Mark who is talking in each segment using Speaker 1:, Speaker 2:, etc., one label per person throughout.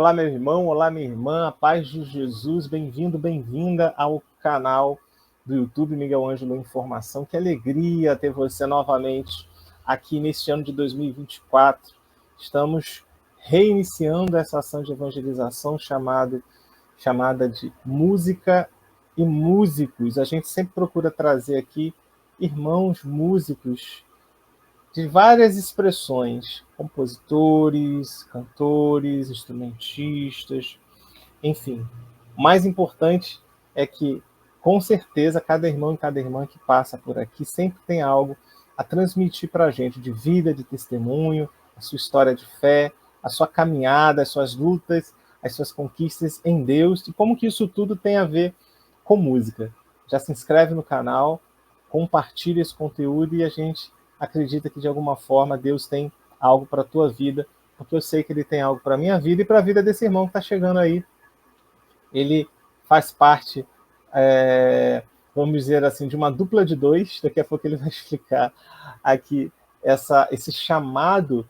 Speaker 1: Olá, meu irmão, olá, minha irmã, a paz de Jesus, bem-vindo, bem-vinda ao canal do YouTube Miguel Ângelo Informação. Que alegria ter você novamente aqui neste ano de 2024. Estamos reiniciando essa ação de evangelização chamada de Música e Músicos. A gente sempre procura trazer aqui irmãos músicos de várias expressões, compositores, cantores, instrumentistas, enfim. O mais importante é que, com certeza, cada irmão e cada irmã que passa por aqui sempre tem algo a transmitir para a gente de vida, de testemunho, a sua história de fé, a sua caminhada, as suas lutas, as suas conquistas em Deus e como que isso tudo tem a ver com música. Já se inscreve no canal, compartilha esse conteúdo e a gente acredita que de alguma forma Deus tem algo para a tua vida, porque eu sei que Ele tem algo para a minha vida e para a vida desse irmão que está chegando aí. Ele faz parte, vamos dizer assim, de uma dupla de dois. Daqui a pouco ele vai explicar aqui esse chamado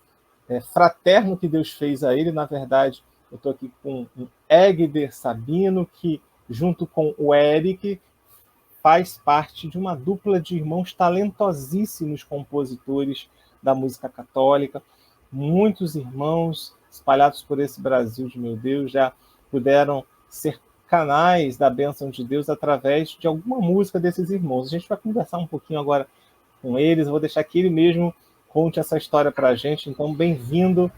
Speaker 1: fraterno que Deus fez a ele. Na verdade, eu estou aqui com o Egder Sabino, que junto com o Eric faz parte de uma dupla de irmãos talentosíssimos compositores da música católica. Muitos irmãos espalhados por esse Brasil de meu Deus já puderam ser canais da bênção de Deus através de alguma música desses irmãos. A gente vai conversar um pouquinho agora com eles, eu vou deixar que ele mesmo conte essa história para a gente. Então, bem-vindo,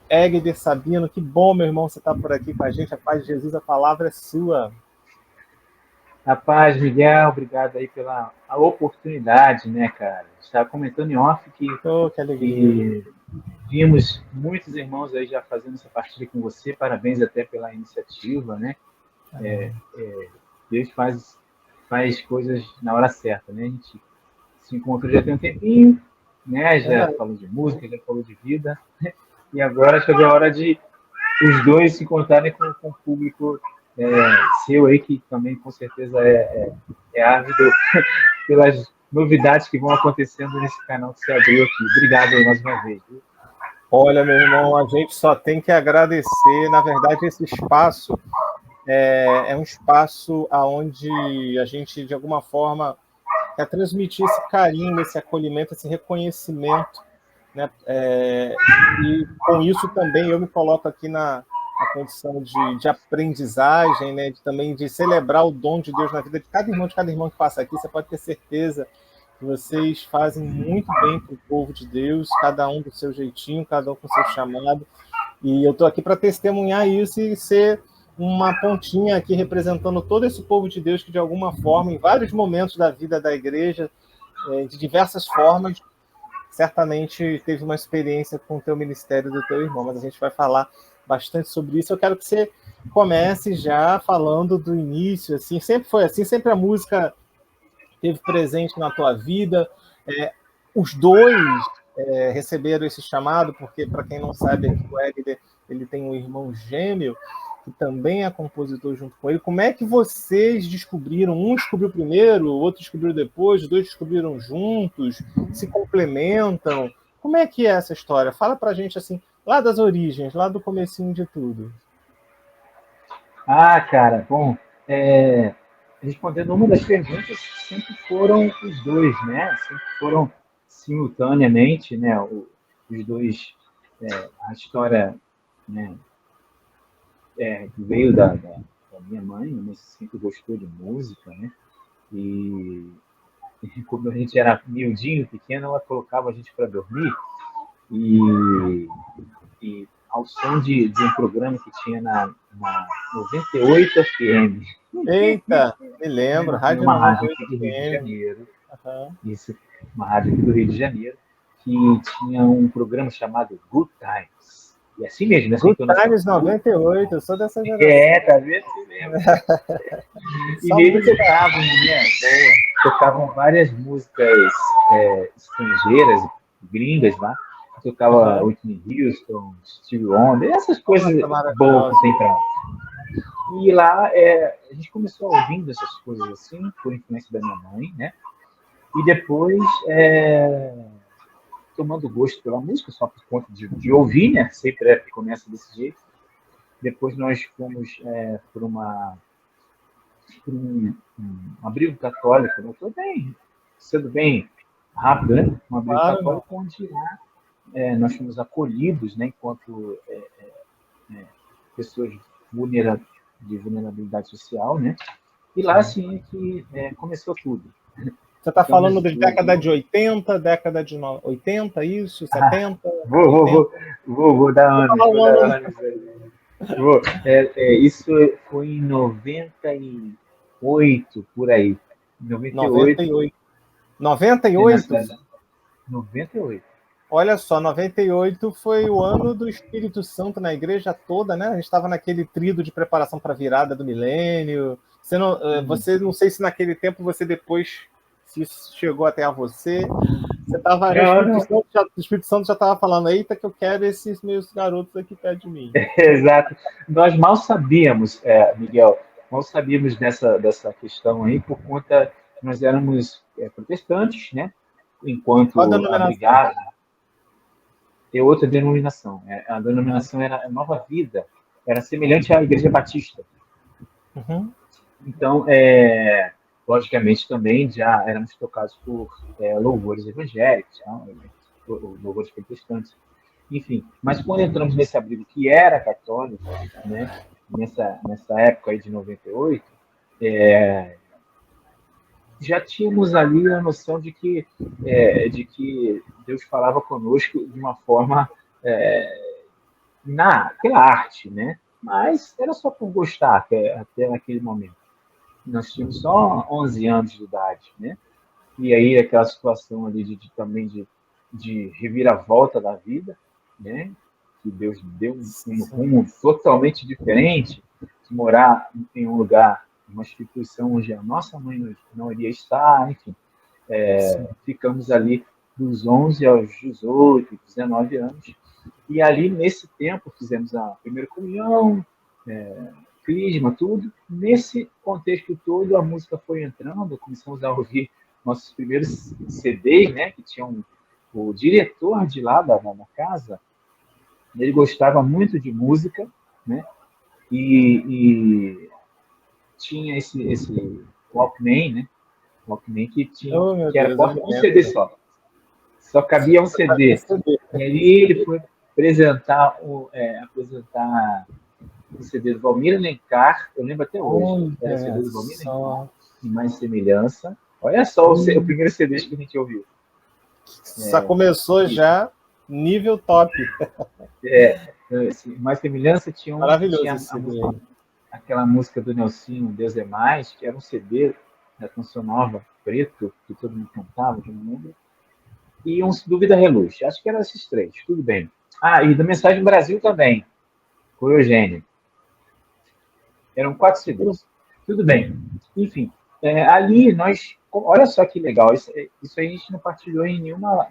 Speaker 1: Egder Sabino. Que bom, meu irmão, você está por aqui com a gente. A paz de Jesus, a palavra é sua.
Speaker 2: A paz, Miguel, obrigado aí pela oportunidade, né, cara? Estava comentando em off que vimos muitos irmãos aí já fazendo essa partilha com você. Parabéns até pela iniciativa, né? Deus faz coisas na hora certa, né? A gente se encontrou já tem um tempinho, né? Já falou de música, já falou de vida, e agora chegou a hora de os dois se encontrarem com o público seu aí, que também com certeza é ávido pelas novidades que vão acontecendo nesse canal que você abriu aqui. Obrigado aí mais uma vez. Viu?
Speaker 1: Olha, meu irmão, a gente só tem que agradecer. Na verdade, esse espaço é um espaço onde a gente, de alguma forma, quer transmitir esse carinho, esse acolhimento, esse reconhecimento, né? E com isso também eu me coloco aqui na condição de aprendizagem, né? Também de celebrar o dom de Deus na vida de cada irmão que passa aqui. Você pode ter certeza que vocês fazem muito bem para o povo de Deus, cada um do seu jeitinho, cada um com o seu chamado. E eu estou aqui para testemunhar isso e ser uma pontinha aqui representando todo esse povo de Deus que, de alguma forma, em vários momentos da vida da igreja, de diversas formas, certamente teve uma experiência com o teu ministério do teu irmão, mas a gente vai falar bastante sobre isso. Eu quero que você comece já falando do início, assim, sempre foi assim, sempre a música esteve presente na tua vida. Os dois receberam esse chamado, porque, para quem não sabe, o Egder, ele tem um irmão gêmeo, que também é compositor junto com ele. Como é que vocês descobriram? Um descobriu primeiro, o outro descobriu depois, os dois descobriram juntos, se complementam? Como é que é essa história? Fala pra gente, assim, lá das origens, lá do comecinho de tudo.
Speaker 2: Cara, bom, respondendo uma das perguntas, sempre foram os dois, né? Sempre foram simultaneamente, né? Os dois, a história, né? Veio da minha mãe, mas sempre gostou de música, né? E quando a gente era miudinho, pequeno, ela colocava a gente para dormir e ao som de um programa que tinha na 98 FM.
Speaker 1: Eita, me lembro,
Speaker 2: Rádio
Speaker 1: Rádio
Speaker 2: uma rádio
Speaker 1: 98
Speaker 2: aqui do Rio de
Speaker 1: FM.
Speaker 2: Janeiro. Isso, uma rádio aqui do Rio de Janeiro, que tinha um programa chamado Good Times. E assim mesmo, nessa
Speaker 1: Good
Speaker 2: entonação.
Speaker 1: Times 98, eu sou dessa geração.
Speaker 2: Tá vendo? E nele tocavam várias músicas estrangeiras, gringas lá. Tocava Whitney Houston, Stevie Wonder, essas coisas boas que tem pra lá. E lá a gente começou ouvindo essas coisas assim, por influência da minha mãe, né? E depois tomando gosto pela música, só por conta de ouvir, né? Sempre começa desse jeito. Depois nós fomos por um abrigo católico, né? Foi bem, sendo bem rápido, né? Um abrigo
Speaker 1: Claro,
Speaker 2: católico onde lá nós fomos acolhidos, né? Enquanto pessoas de vulnerabilidade social, né? E lá, assim, é que começou tudo.
Speaker 1: você está falando
Speaker 2: Ficamos
Speaker 1: de década de 80, década de 80, isso, 70, 80?
Speaker 2: Vou dar anos,
Speaker 1: Fala
Speaker 2: vou
Speaker 1: um ano
Speaker 2: dar
Speaker 1: aí.
Speaker 2: anos. Isso foi em 98, por aí. 98,
Speaker 1: 98. 98?
Speaker 2: nessa 98.
Speaker 1: Olha só, 98 foi o ano do Espírito Santo na igreja toda, né? A gente estava naquele tríodo de preparação para a virada do milênio. Você não sei se naquele tempo você depois, se isso chegou até a você. Você estava, o Espírito Santo já estava falando, eita, que eu quero esses meus garotos aqui perto de mim.
Speaker 2: Exato. Nós mal sabíamos, Miguel, mal sabíamos dessa questão aí, por conta que nós éramos protestantes, né?
Speaker 1: Qual a
Speaker 2: Enquanto
Speaker 1: denominação?
Speaker 2: abrigados, é outra denominação. A denominação era Nova Vida, era semelhante à Igreja Batista.
Speaker 1: Uhum.
Speaker 2: Então, logicamente, também já éramos tocados por louvores evangélicos, louvores protestantes, enfim. Mas quando entramos nesse abrigo que era católico, né, nessa época aí de 98, já tínhamos ali a noção de que Deus falava conosco de uma forma pela arte, né? Mas era só por gostar até naquele momento. Nós tínhamos só 11 anos de idade, né? E aí aquela situação ali também de reviravolta da vida, né? Que Deus deu um rumo totalmente diferente, de morar em um lugar, uma instituição onde a nossa mãe não iria estar, enfim. Ficamos ali dos 11 aos 18, 19 anos. E ali, nesse tempo, fizemos a primeira comunhão, crisma, tudo. Nesse contexto todo, a música foi entrando, começamos a ouvir nossos primeiros CDs, né, que tinham o diretor de lá da casa, ele gostava muito de música, né, e tinha esse Walkman, né, Walkman
Speaker 1: Oh, meu
Speaker 2: que era
Speaker 1: Deus, eu me
Speaker 2: um CD
Speaker 1: lembro.
Speaker 2: só cabia um CD.
Speaker 1: CD.
Speaker 2: E aí ele foi apresentar o CD do Valmir Alencar, eu lembro até hoje. Era o CD
Speaker 1: Olha
Speaker 2: do Valmir
Speaker 1: só.
Speaker 2: Alencar, Mais Semelhança. Olha só o primeiro CD que a gente ouviu.
Speaker 1: Só começou já nível top.
Speaker 2: Mais Semelhança tinha
Speaker 1: Maravilhoso esse
Speaker 2: a
Speaker 1: CD
Speaker 2: música,
Speaker 1: aí.
Speaker 2: aquela música do Nelsinho, Deus é Mais, que era um CD da Canção Nova, preto, que todo mundo cantava, que eu não lembro. E um Dúvida Reluz. Acho que eram esses três, tudo bem. E da Mensagem Brasil também, com o Eugênio. Eram 4 CDs. Tudo bem. Enfim, ali nós... Olha só que legal. Isso aí a gente não partilhou em nenhuma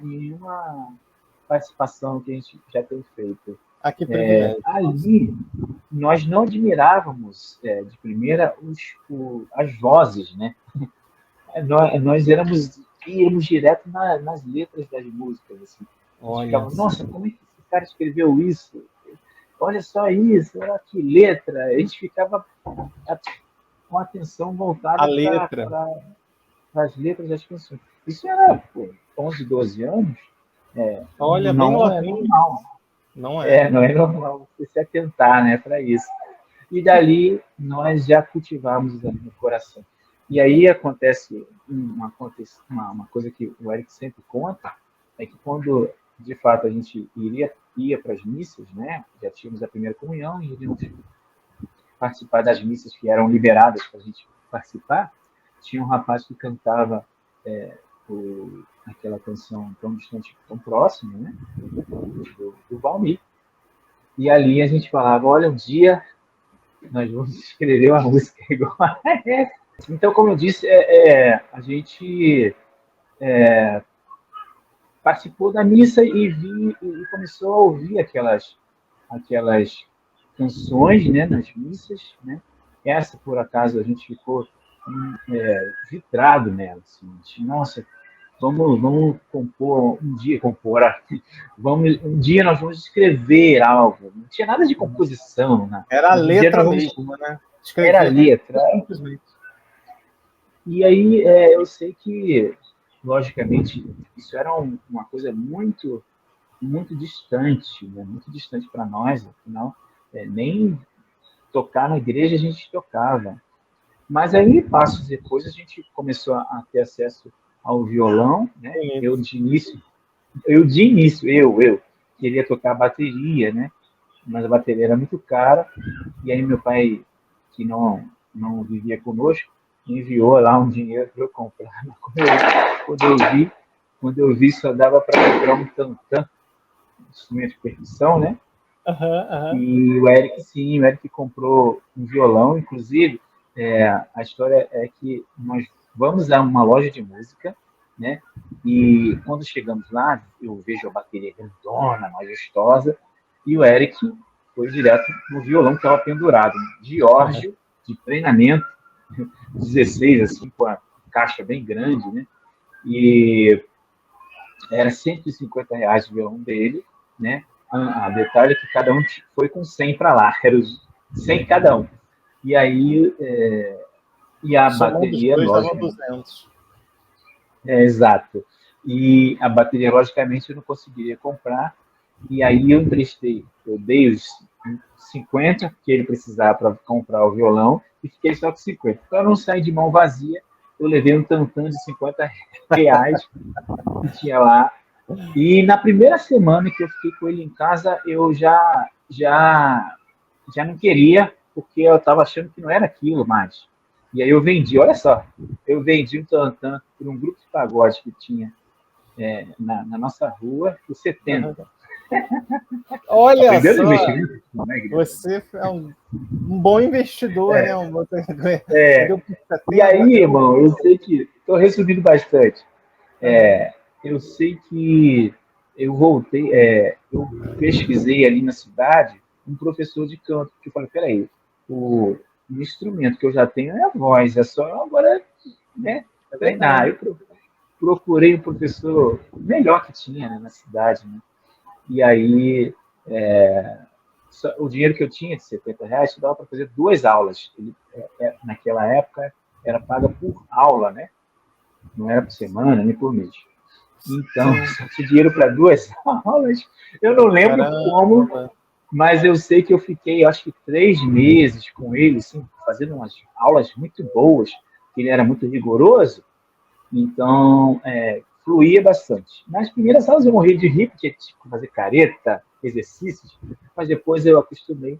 Speaker 2: participação que a gente já tem feito.
Speaker 1: Que privilégio.
Speaker 2: Ali, nós não admirávamos de primeira as vozes, né? Nós íamos direto nas letras das músicas. Assim. A gente ficava, nossa, como é que esse cara escreveu isso? Olha só isso, olha que letra. A gente ficava com a atenção voltada para as letras das canções. Isso era 11, 12 anos.
Speaker 1: Olha, bem
Speaker 2: não é
Speaker 1: novinho.
Speaker 2: normal.
Speaker 1: Não é.
Speaker 2: Não é normal você se atentar, né, para isso. E dali nós já cultivamos no coração. E aí acontece uma coisa que o Eric sempre conta, é que quando, de fato, a gente ia para as missas, né? Já tínhamos a primeira comunhão e iríamos participar das missas que eram liberadas para a gente participar, tinha um rapaz que cantava aquela canção Tão Distante, Tão Próximo, né? do Valmir. E ali a gente falava, olha, um dia nós vamos escrever uma música igual a essa. Então, como eu disse, a gente participou da missa e começou a ouvir aquelas canções, né, nas missas, né? Essa, por acaso, a gente ficou vitrado nela. Assim. Nossa, vamos compor um dia, um dia nós vamos escrever algo. Não tinha nada de composição, né?
Speaker 1: Era a letra mesmo, né?
Speaker 2: Escrever, era a letra. Simplesmente. E aí eu sei que, logicamente, isso era uma coisa muito, muito distante, né? Muito distante para nós, afinal, nem tocar na igreja a gente tocava. Mas aí, passos depois, a gente começou a ter acesso ao violão, né? Eu de início queria tocar bateria, né? Mas a bateria era muito cara. E aí meu pai, que não vivia conosco, enviou lá um dinheiro para eu comprar. Quando eu vi, só dava para comprar um tantã, instrumento de percussão, né? E o Eric comprou um violão, inclusive. A história é que nós vamos a uma loja de música, né? E quando chegamos lá, eu vejo a bateria grandona, majestosa, e o Eric foi direto no violão que estava pendurado, Giorgio, de treinamento, 16, assim, com a caixa bem grande, né? E era R$ 150 o violão dele, né? A detalhe é que cada um foi com 100 para lá, era os 100 cada um. E aí, e a bateria, logicamente... exato. E a bateria, logicamente, eu não conseguiria comprar. E aí eu dei os 50 que ele precisava para comprar o violão e fiquei só com 50. Para não sair de mão vazia, eu levei um tantã de R$ 50 que tinha lá. E na primeira semana que eu fiquei com ele em casa, eu já não queria, porque eu estava achando que não era aquilo mais. E aí eu vendi, olha só, eu vendi um tantã por um grupo de pagode que tinha na nossa rua por 70.
Speaker 1: Olha só, você é um bom investidor, né?
Speaker 2: E aí, irmão, eu sei que estou resumindo bastante. Eu sei que eu voltei, eu pesquisei ali na cidade um professor de canto, que eu falei, peraí, o instrumento que eu já tenho é a voz, é só agora, né, treinar. Eu procurei um professor melhor que tinha, né, na cidade, né? E aí, o dinheiro que eu tinha, de R$ 70, dava para fazer 2 aulas. Naquela época, era paga por aula, né? Não era por semana, nem por mês. Então, só tinha dinheiro para 2 aulas. Eu não lembro como, mas eu sei que eu fiquei, acho que 3 meses com ele, assim, fazendo umas aulas muito boas, porque ele era muito rigoroso. Então, fluía bastante. Nas primeiras aulas eu morri de rir, porque tinha que fazer careta, exercícios, mas depois eu acostumei.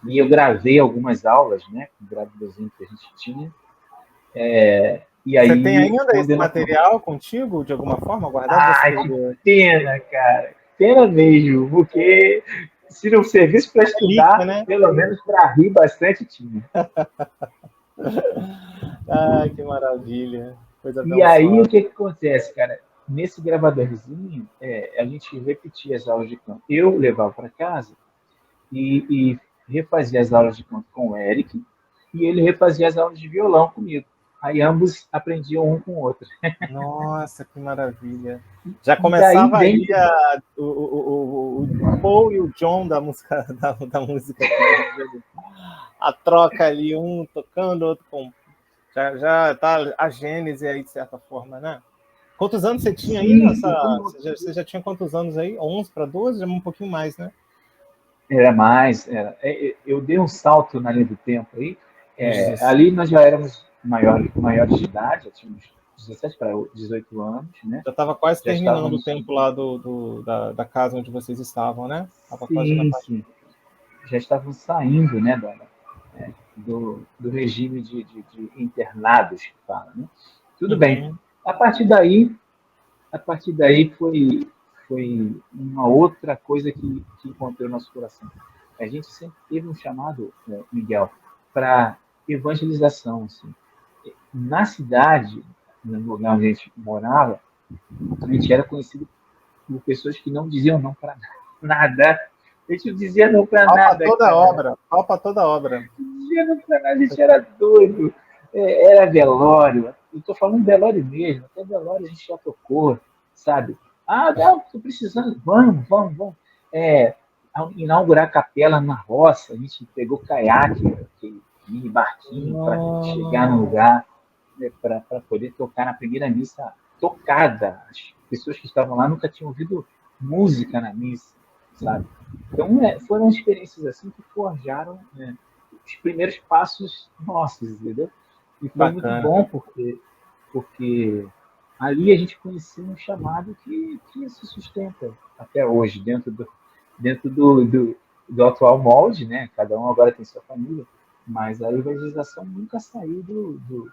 Speaker 2: E eu gravei algumas aulas, né, com o gravadorzinho que a gente tinha. E aí,
Speaker 1: você tem ainda esse material contigo, de alguma forma, guardado?
Speaker 2: Que pena, cara. Pena mesmo, porque se não servisse para estudar, né? Pelo menos para rir bastante tinha.
Speaker 1: Que maravilha.
Speaker 2: E aí, o que acontece, cara? Nesse gravadorzinho, a gente repetia as aulas de canto. Eu levava para casa e refazia as aulas de canto com o Eric, e ele refazia as aulas de violão comigo. Aí ambos aprendiam um com o outro.
Speaker 1: Nossa, que maravilha. Já começava aí o Paul e o John da música, da música. A troca ali, um tocando, outro com... Já tá a gênese aí, de certa forma, né? Quantos anos você tinha aí? Você já tinha quantos anos aí? 11 para 12? Já um pouquinho mais, né?
Speaker 2: Era mais. Eu dei um salto na linha do tempo aí. Ali nós já éramos maiores de idade, já tínhamos 17 para 18 anos, né?
Speaker 1: Já estava quase terminando o tempo lá da casa onde vocês estavam, né?
Speaker 2: Sim. Já estavam saindo, né, do regime de internados, que fala, né? Tudo bem. A partir daí foi uma outra coisa que encontrou no nosso coração. A gente sempre teve um chamado, Miguel, para evangelização. Assim. Na cidade, no lugar onde a gente morava, a gente era conhecido por pessoas que não diziam não para nada. A gente não dizia não para nada.
Speaker 1: Palpa toda obra.
Speaker 2: Não dizia não para nada, a gente era doido. Era velório, eu tô falando velório mesmo, até velório a gente já tocou, sabe? Ah, não, tô precisando, vamos. Ao inaugurar a capela na roça, a gente pegou caiaque, aquele mini barquinho, para chegar no lugar, né, para poder tocar na primeira missa tocada. As pessoas que estavam lá nunca tinham ouvido música na missa, sabe? Então, foram experiências assim que forjaram, né, os primeiros passos nossos, entendeu? E foi muito
Speaker 1: Bacana.
Speaker 2: bom, porque ali a gente conheceu um chamado que se sustenta até hoje, dentro do atual molde, né? Cada um agora tem sua família, mas a evangelização nunca saiu do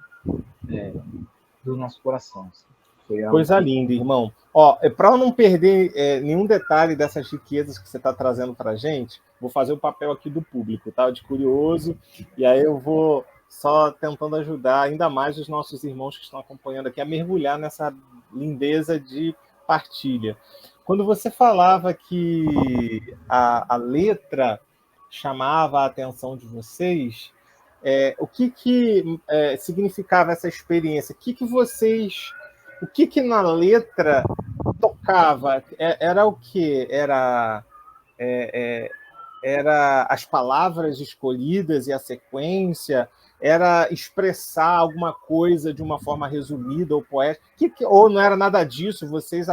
Speaker 2: nosso coração. Assim. Foi algo
Speaker 1: Coisa linda, irmão. Ó, para não perder nenhum detalhe dessas riquezas que você está trazendo para a gente, vou fazer o papel aqui do público, tá? De curioso, e aí eu vou só tentando ajudar ainda mais os nossos irmãos que estão acompanhando aqui a mergulhar nessa lindeza de partilha. Quando você falava que a letra chamava a atenção de vocês, o que significava essa experiência? O que na letra tocava? Era o quê? Era as palavras escolhidas e a sequência? Era expressar alguma coisa de uma forma resumida ou poética? Ou não era nada disso? Vocês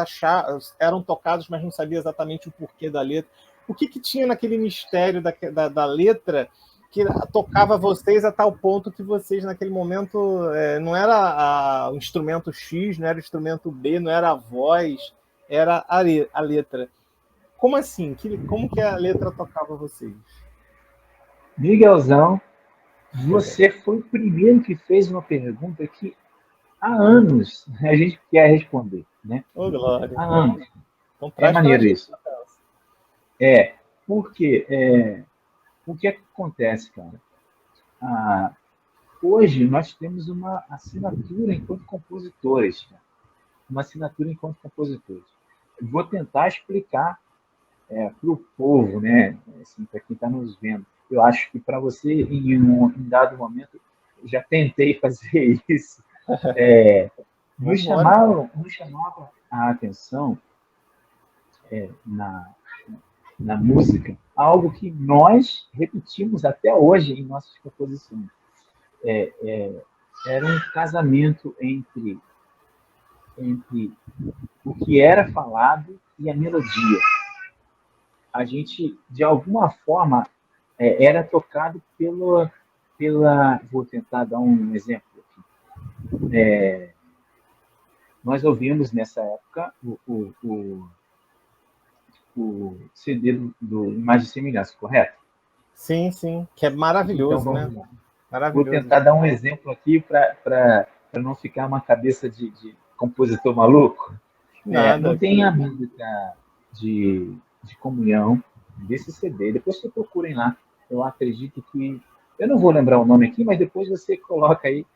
Speaker 1: eram tocados, mas não sabiam exatamente o porquê da letra? O que tinha naquele mistério da letra que tocava vocês a tal ponto que vocês, naquele momento, não era o instrumento X, não era o instrumento B, não era a voz, era a letra. Como assim? Como que a letra tocava vocês?
Speaker 2: Miguelzão, você foi o primeiro que fez uma pergunta que há anos a gente quer responder, né?
Speaker 1: Ô, Glória.
Speaker 2: Há anos.
Speaker 1: Então,
Speaker 2: É
Speaker 1: traz pra
Speaker 2: maneiro
Speaker 1: gente.
Speaker 2: isso. Porque o que é que acontece, cara? Hoje nós temos uma assinatura enquanto compositores, cara. Uma assinatura enquanto compositores. Eu vou tentar explicar para o povo, né? Assim, para quem está nos vendo. Eu acho que para você, em dado momento, eu já tentei fazer isso. Nos chamava a atenção na música algo que nós repetimos até hoje em nossas composições. Era um casamento entre o que era falado e a melodia. A gente, de alguma forma, era tocado pela... Vou tentar dar um exemplo aqui. Nós ouvimos nessa época o CD do Imagem e Semelhança, correto?
Speaker 1: Sim, que é maravilhoso,
Speaker 2: Então,
Speaker 1: né?
Speaker 2: vamos lá. Vou
Speaker 1: Maravilhoso.
Speaker 2: tentar dar um exemplo aqui para não ficar uma cabeça de compositor maluco.
Speaker 1: Nada.
Speaker 2: Não tem a música de comunhão desse CD. Depois vocês procurem lá. Eu acredito que... Eu não vou lembrar o nome aqui, mas depois você coloca aí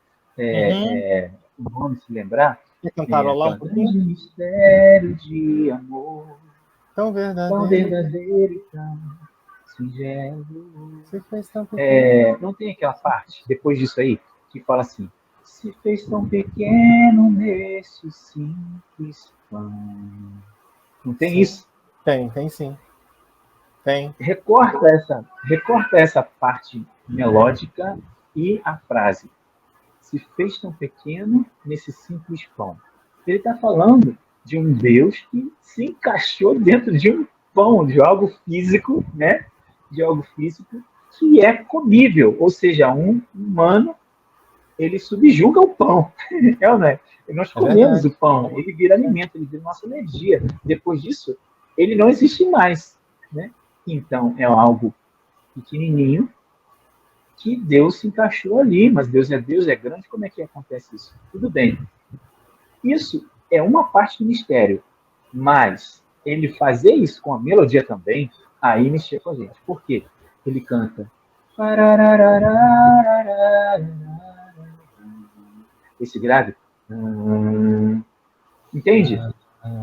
Speaker 2: o nome, se lembrar.
Speaker 1: Quer cantarolar um pouquinho?
Speaker 2: Grande mistério de amor,
Speaker 1: Tão
Speaker 2: tão
Speaker 1: verdadeiro.
Speaker 2: verdadeiro e tão singelo.
Speaker 1: Se fez tão pequeno.
Speaker 2: Não tem aquela parte, depois disso aí, que fala assim: se fez tão pequeno nesse simples pão. Não tem
Speaker 1: Sim.
Speaker 2: isso?
Speaker 1: Tem sim. Tem.
Speaker 2: Recorta essa parte melódica e a frase: se fez tão pequeno nesse simples pão. Ele está falando de um Deus que se encaixou dentro de um pão, de algo físico, né? De algo físico que é comível, ou seja, um humano ele subjuga o pão, ou não é? Nós comemos o pão, ele vira alimento, ele vira nossa energia. Depois disso, ele não existe mais, né? Então é algo pequenininho que Deus se encaixou ali, mas Deus, é grande, como é que acontece isso? Tudo bem. Isso é uma parte do mistério, mas ele fazer isso com a melodia também, aí mexia com a gente. Por quê? Ele canta. Esse grave. Entende?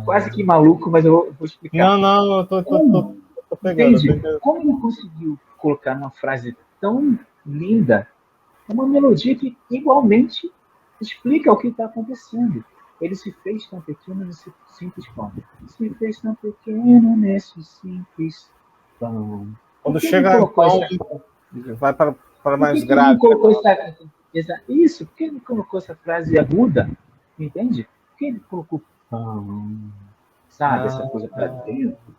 Speaker 2: Quase que maluco, mas eu vou explicar.
Speaker 1: Não, eu tô pegando.
Speaker 2: Entende? Como ele conseguiu colocar uma frase tão linda, uma melodia que igualmente explica o que está acontecendo. Ele se fez tão pequeno nesse simples pão. Se fez tão pequeno nesse simples pão.
Speaker 1: Quando chega no pão, vai para mais grave.
Speaker 2: Isso, por que ele colocou essa frase aguda? Entende? Por que ele colocou pão? Sabe, essa coisa para dentro?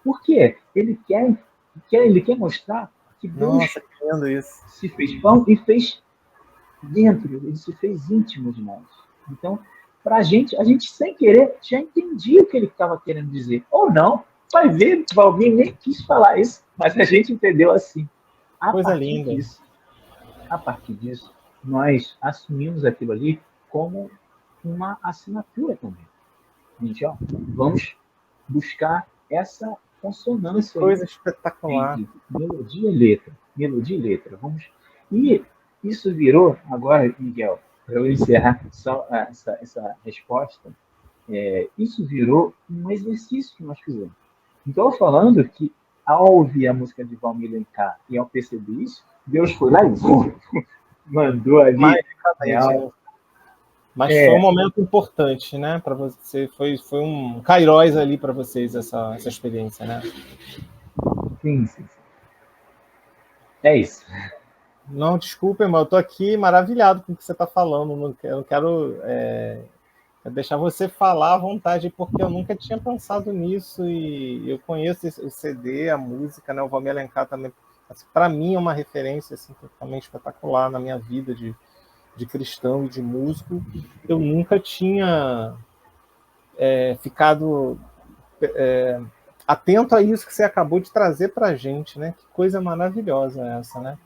Speaker 2: Por quê? Ele quer mostrar que Deus se fez pão e fez dentro, ele se fez íntimo de nós. Então, a gente sem querer já entendia o que ele estava querendo dizer. Ou não, vai ver, Valmir nem quis falar isso, mas a gente entendeu assim.
Speaker 1: Coisa linda.
Speaker 2: A partir disso, nós assumimos aquilo ali como uma assinatura também. Gente, ó, vamos buscar essa consonância.
Speaker 1: Coisa espetacular.
Speaker 2: Melodia e letra. Melodia e letra. E isso virou, agora, Miguel, para eu encerrar só essa resposta, isso virou um exercício que nós fizemos. Então, falando que ao ouvir a música de Valmir Alencar e ao perceber isso, Deus foi lá e mandou ali.
Speaker 1: Mas foi um momento importante, né? Para você, foi um kairos ali para vocês essa experiência, né?
Speaker 2: Sim. É isso.
Speaker 1: Não, desculpem, mas eu estou aqui maravilhado com o que você está falando. Eu não quero deixar você falar à vontade, porque eu nunca tinha pensado nisso e eu conheço o CD, a música, né? O Valmir Alencar também, assim, para mim é uma referência assim, totalmente espetacular na minha vida de cristão e de músico. Eu nunca tinha ficado atento a isso que você acabou de trazer para a gente, né? Que coisa maravilhosa essa, né?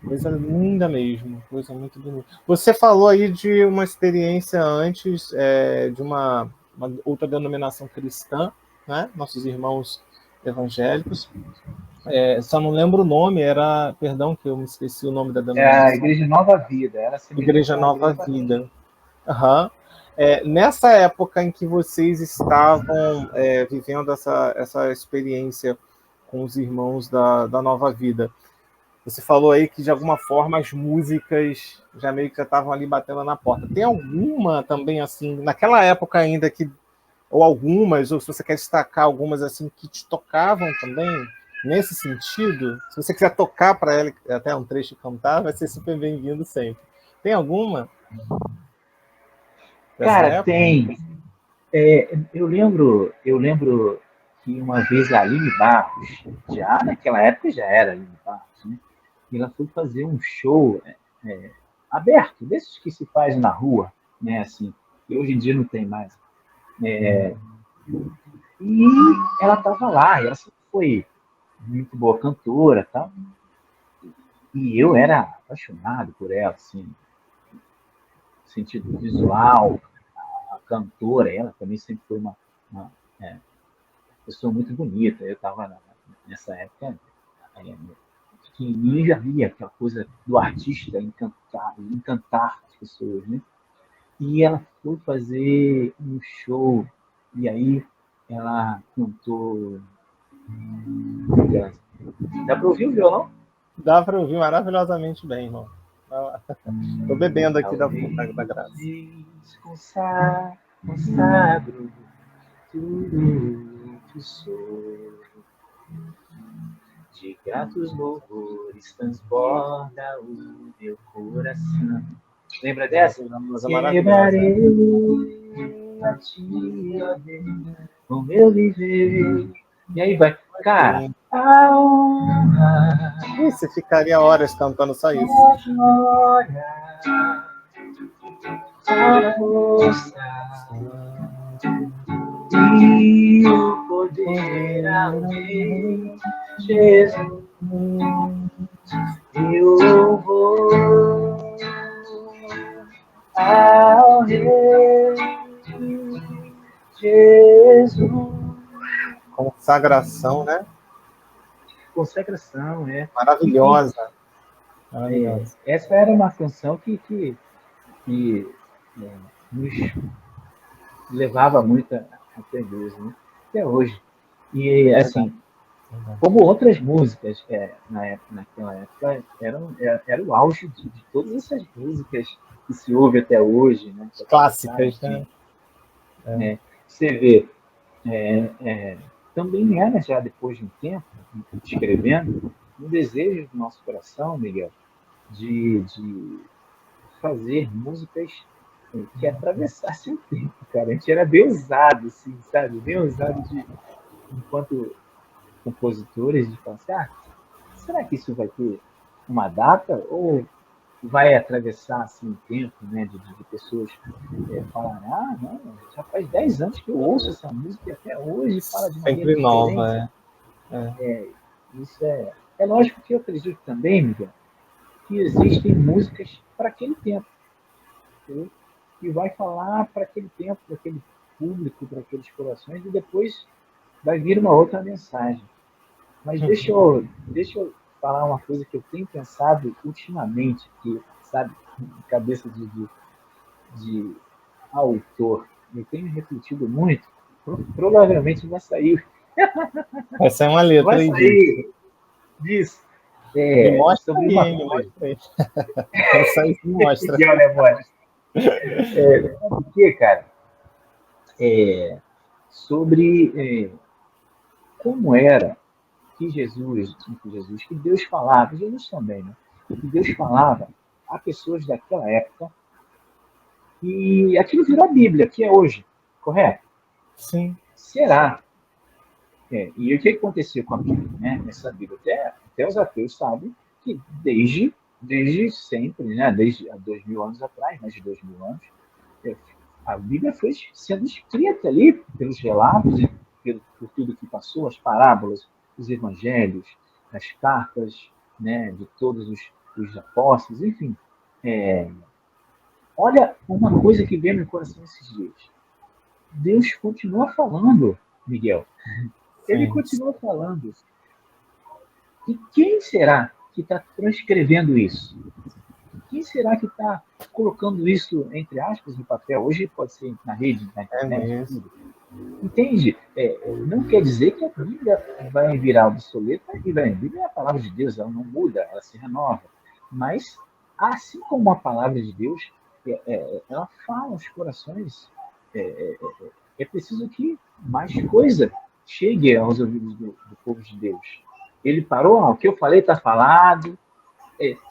Speaker 1: Coisa linda mesmo, coisa muito bonita. Você falou aí de uma experiência antes de uma outra denominação cristã, né? Nossos irmãos evangélicos. Só não lembro o nome, perdão que eu me esqueci o nome da denominação.
Speaker 2: A Igreja Nova Vida.
Speaker 1: Igreja Nova Vida. Uhum. Nessa época em que vocês estavam vivendo essa experiência com os irmãos da Nova Vida, você falou aí que, de alguma forma, as músicas já meio que estavam ali batendo na porta. Tem alguma também, assim, naquela época ainda, ou se você quer destacar algumas, assim, que te tocavam também, nesse sentido? Se você quiser tocar para ela, até um trecho e cantar, vai ser super bem-vindo sempre. Tem alguma?
Speaker 2: Cara, tem. Eu lembro que uma vez a Aline Barros, já naquela época já era Aline Barros, né? E ela foi fazer um show aberto, desses que se faz na rua, né? Assim, que hoje em dia não tem mais. E ela estava lá, e ela sempre foi muito boa cantora, tá? E eu era apaixonado por ela, assim, no sentido visual, a cantora, ela também sempre foi uma pessoa muito bonita. Eu estava nessa época pequenininho e já via aquela coisa do artista encantar as pessoas, né? E ela foi fazer um show e aí ela cantou. Dá para ouvir o violão?
Speaker 1: Dá para ouvir maravilhosamente bem, irmão. Estou bebendo aqui da graça.
Speaker 2: Consagro tudo que sou. De gratos louvores transborda o meu coração. Lembra dessa? Quebrarei a ti, ó Deus, o meu viver. E aí vai, cara, a honra.
Speaker 1: Você ficaria horas cantando só isso.
Speaker 2: A glória, a força e o poder ao Rei Jesus. Eu louvor ao Rei Jesus.
Speaker 1: Consagração, né?
Speaker 2: Consagração,
Speaker 1: Maravilhosa.
Speaker 2: Essa era uma canção que nos levava muito até Deus, né? Até hoje. E, assim, Como outras músicas, naquela época, era o auge de todas essas músicas que se ouve até hoje, né?
Speaker 1: Clássicas, né?
Speaker 2: Né? Você vê, também era já depois de um tempo, escrevendo, um desejo do nosso coração, Miguel, de fazer músicas que atravessassem o tempo, cara. A gente era bem ousado, assim, sabe? Bem ousado enquanto compositores, de falar assim, será que isso vai ter uma data? Ou vai atravessar assim, o tempo, né, de pessoas falarem, não, já faz 10 anos que eu ouço essa música e até hoje fala de maneira
Speaker 1: Sempre
Speaker 2: diferente.
Speaker 1: nova,
Speaker 2: Isso é lógico que eu acredito também, Miguel, que existem músicas para aquele tempo, entendeu? Que vai falar para aquele tempo, para aquele público, para aqueles corações, e depois vai vir uma outra mensagem. Mas deixa eu falar uma coisa que eu tenho pensado ultimamente, que, sabe, cabeça de autor, eu tenho refletido muito, provavelmente vai sair.
Speaker 1: Essa é uma
Speaker 2: Vai
Speaker 1: letra aí disso.
Speaker 2: sair disso.
Speaker 1: Me mostra
Speaker 2: Sobre
Speaker 1: aí,
Speaker 2: uma
Speaker 1: hein? Me
Speaker 2: coisa.
Speaker 1: mostra aí. Quero sair, me mostra.
Speaker 2: Miguel, né, mano? Sabe o que, cara? Sobre como era que Deus falava, Jesus também, né? Que Deus falava a pessoas daquela época e aquilo virou a Bíblia, que é hoje, correto?
Speaker 1: Sim.
Speaker 2: Será? E o que aconteceu com a Bíblia? Né? Essa Bíblia, até os ateus sabem que desde sempre, né? Desde há 2.000 anos atrás, mais de 2.000 anos, a Bíblia foi sendo escrita ali pelos relatos, por tudo que passou, as parábolas, os evangelhos, as cartas, né, de todos os apóstolos, enfim. Olha uma coisa que veio no meu coração esses dias. Deus continua falando, Miguel. Ele
Speaker 1: Sim.
Speaker 2: continua falando. E quem será que está transcrevendo isso? Quem será que está colocando isso, entre aspas, no papel? Hoje pode ser na rede, na
Speaker 1: É
Speaker 2: internet,
Speaker 1: mesmo.
Speaker 2: tudo. Entende? Não quer dizer que a Bíblia vai virar obsoleta e a Bíblia é a palavra de Deus, ela não muda, ela se renova. Mas, assim como a palavra de Deus, ela fala aos corações. É preciso que mais coisa chegue aos ouvidos do povo de Deus. Ele parou, o que eu falei está falado,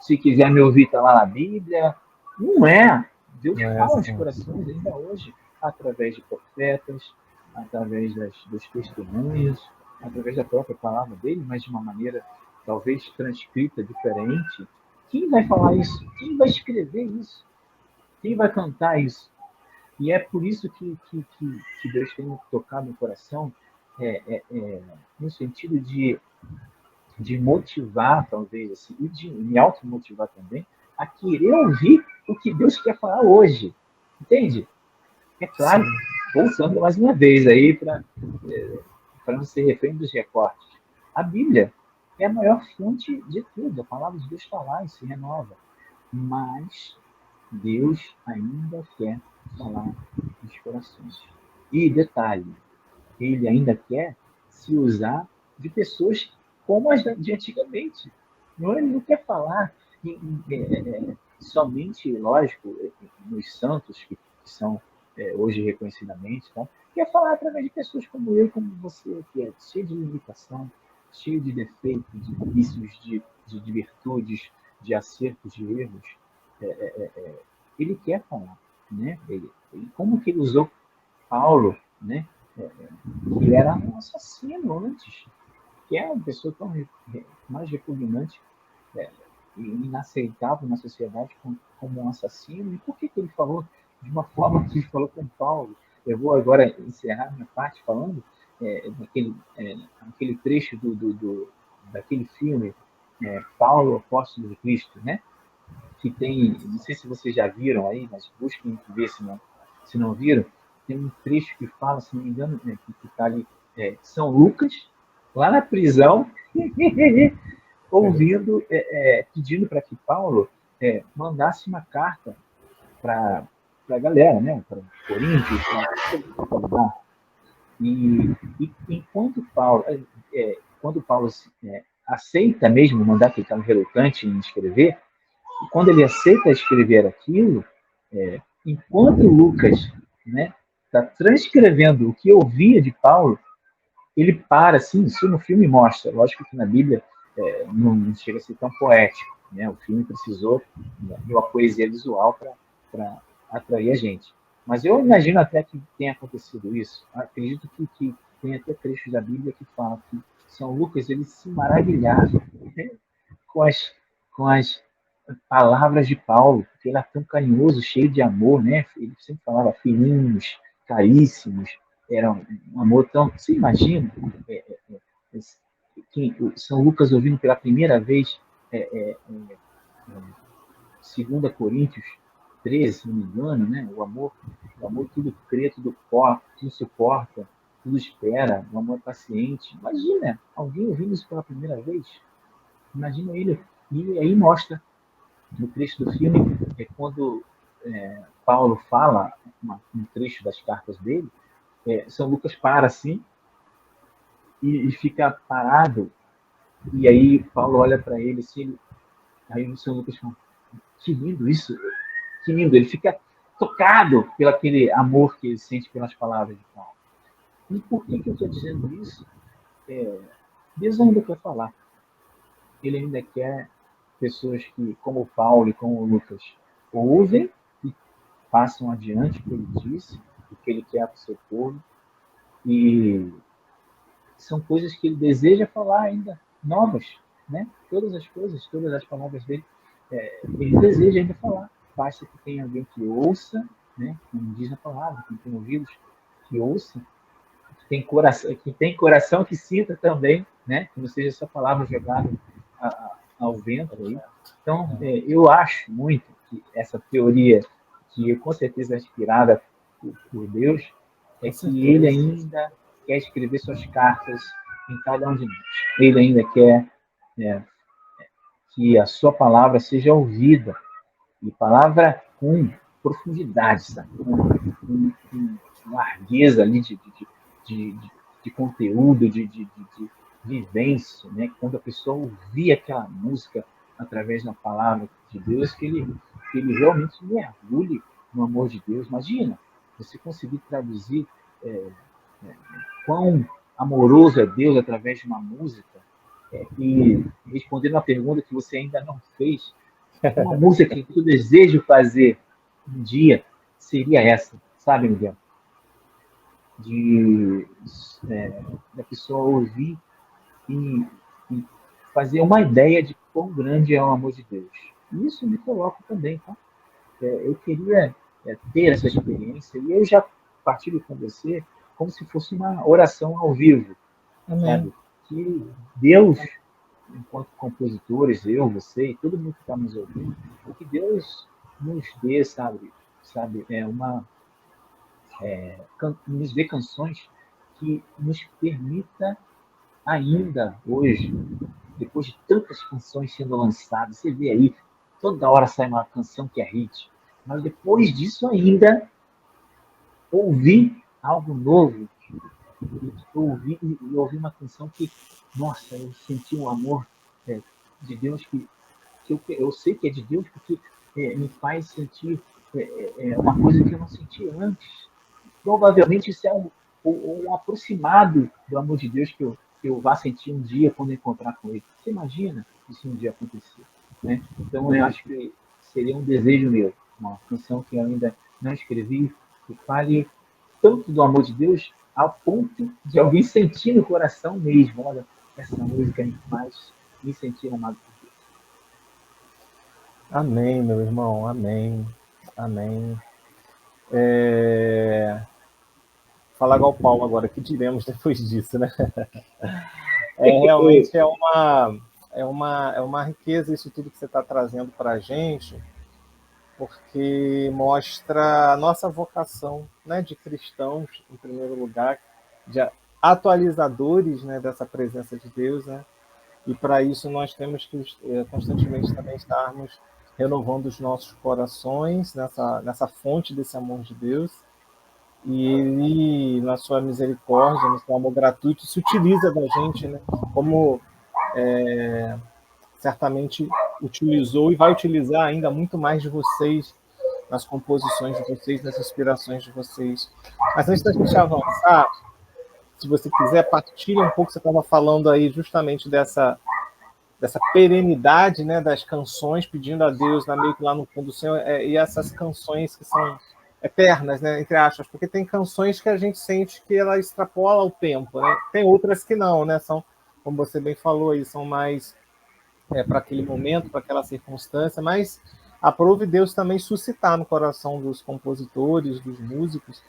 Speaker 2: se quiser me ouvir, está lá na Bíblia. Não é. Deus
Speaker 1: Não é
Speaker 2: fala aos
Speaker 1: assim.
Speaker 2: corações ainda hoje, através de profetas, através dos testemunhos, através da própria palavra dele, mas de uma maneira talvez transcrita diferente. Quem vai falar isso? Quem vai escrever isso? Quem vai cantar isso? E é por isso que Deus tem me tocado no coração, no sentido de motivar, talvez, assim, e de me automotivar também, a querer ouvir o que Deus quer falar hoje. Entende? É claro,
Speaker 1: Sim.
Speaker 2: voltando mais uma vez aí para não ser refém dos recortes. A Bíblia é a maior fonte de tudo. A palavra de Deus está lá e se renova. Mas Deus ainda quer falar nos corações. E detalhe, ele ainda quer se usar de pessoas como as de antigamente. Não, ele não quer falar somente, lógico, nos santos, que são hoje reconhecidamente, tá? Quer falar através de pessoas como eu, como você, que é cheio de limitação, cheio de defeitos, de vícios, de virtudes, de acertos, de erros. Ele quer falar, né? Como que ele usou Paulo, né? Que era um assassino antes, que é uma pessoa tão mais repugnante e inaceitável na sociedade como um assassino. E por que ele falou de uma forma que ele falou com Paulo? Eu vou agora encerrar minha parte falando naquele trecho daquele filme Paulo, Apóstolo de Cristo, né? Que tem, não sei se vocês já viram aí, mas busquem ver se não viram, tem um trecho que fala, se não me engano, que está ali, São Lucas, lá na prisão, ouvindo, pedindo para que Paulo mandasse uma carta para a galera, né, para Coríntios, para e enquanto Paulo, quando Paulo aceita mesmo o mandato, que ele estava relutante em escrever, e quando ele aceita escrever aquilo, enquanto Lucas, né, está transcrevendo o que ouvia de Paulo, ele para, assim, isso no filme mostra, lógico que na Bíblia não chega a ser tão poético, né? O filme precisou de uma poesia visual para atrair a gente. Mas eu imagino até que tenha acontecido isso. Acredito que tem até trechos da Bíblia que falam que São Lucas ele se maravilhava, né, com as palavras de Paulo, porque ele era tão carinhoso, cheio de amor, né? Ele sempre falava filhinhos, caríssimos, era um amor tão... Você imagina São Lucas ouvindo pela primeira vez 2 Coríntios 13, se não me engano, né? O amor tudo crê, tudo suporta, tudo espera, o amor paciente. Imagina alguém ouvindo isso pela primeira vez. Imagina ele. E aí mostra, no trecho do filme, quando Paulo fala, um trecho das cartas dele, São Lucas para assim e fica parado. E aí Paulo olha para ele assim, aí o São Lucas fala, que lindo isso, que lindo. Ele fica tocado pelo aquele amor que ele sente pelas palavras de Paulo. E por que eu estou dizendo isso? Deus ainda quer falar. Ele ainda quer pessoas que, como o Paulo e como o Lucas, ouvem e passam adiante o que ele disse, o que ele quer para o seu povo. E são coisas que ele deseja falar ainda, novas, né? Todas as coisas, todas as palavras dele, ele deseja ainda falar. Basta que tenha alguém que ouça, né? Como diz a palavra, que tem ouvidos, que ouça, que tem coração que sinta também, né? Que não seja essa palavra jogada ao vento aí. Então, eu acho muito que essa teoria, que com certeza é inspirada por Deus, que ele ainda quer escrever suas cartas em cada um de nós. Ele ainda quer que a sua palavra seja ouvida, e palavra com profundidade, sabe? Com largueza ali de conteúdo, de vivência, né? Quando a pessoa ouvir aquela música através da palavra de Deus, que ele realmente mergulhe no amor de Deus. Imagina, você conseguir traduzir quão amoroso é Deus através de uma música, e respondendo a pergunta que você ainda não fez, uma música que eu desejo fazer um dia seria essa, sabe, Miguel? Da pessoa ouvir e fazer uma ideia de quão grande é o amor de Deus. E isso me coloca também, tá? Eu queria ter essa experiência, e eu já partilho com você como se fosse uma oração ao vivo. Sabe? Que Deus, enquanto compositores, eu, você e todo mundo que está nos ouvindo, que Deus nos dê, sabe, nos dê canções que nos permita ainda hoje, depois de tantas canções sendo lançadas, você vê aí, toda hora sai uma canção que é hit, mas depois disso ainda ouvir algo novo, ouvir uma canção que, nossa, eu senti um amor de Deus que eu sei que é de Deus, porque me faz sentir uma coisa que eu não senti antes. Provavelmente isso é um aproximado do amor de Deus que eu vá sentir um dia quando encontrar com Ele. Você imagina isso um dia acontecer? Né? Então, eu acho que seria um desejo meu, uma canção que eu ainda não escrevi, que fale tanto do amor de Deus, ao ponto de alguém sentir no coração mesmo, olha, essa música me faz me sentir amado por Deus.
Speaker 1: Amém, meu irmão, amém, amém. Falar igual Paulo agora, que diremos depois disso, né? Realmente é uma riqueza isso tudo que você está trazendo para a gente, porque mostra a nossa vocação, né, de cristãos, em primeiro lugar, de atualizadores, né, dessa presença de Deus, né? E para isso nós temos que constantemente também estarmos renovando os nossos corações nessa fonte desse amor de Deus, e ele, na sua misericórdia, no seu amor gratuito, se utiliza da gente, né? Como certamente utilizou e vai utilizar ainda muito mais de vocês, nas composições de vocês, nas inspirações de vocês. Mas antes da gente avançar, se você quiser, partilha um pouco, você estava falando aí justamente dessa perenidade, né, das canções, pedindo a Deus, meio que lá no fundo do Senhor, e essas canções que são eternas, né, entre aspas, porque tem canções que a gente sente que ela extrapola o tempo, né? Tem outras que não, né, são, como você bem falou aí, são mais para aquele momento, para aquela circunstância, mas aprove Deus também suscitar no coração dos compositores, dos músicos,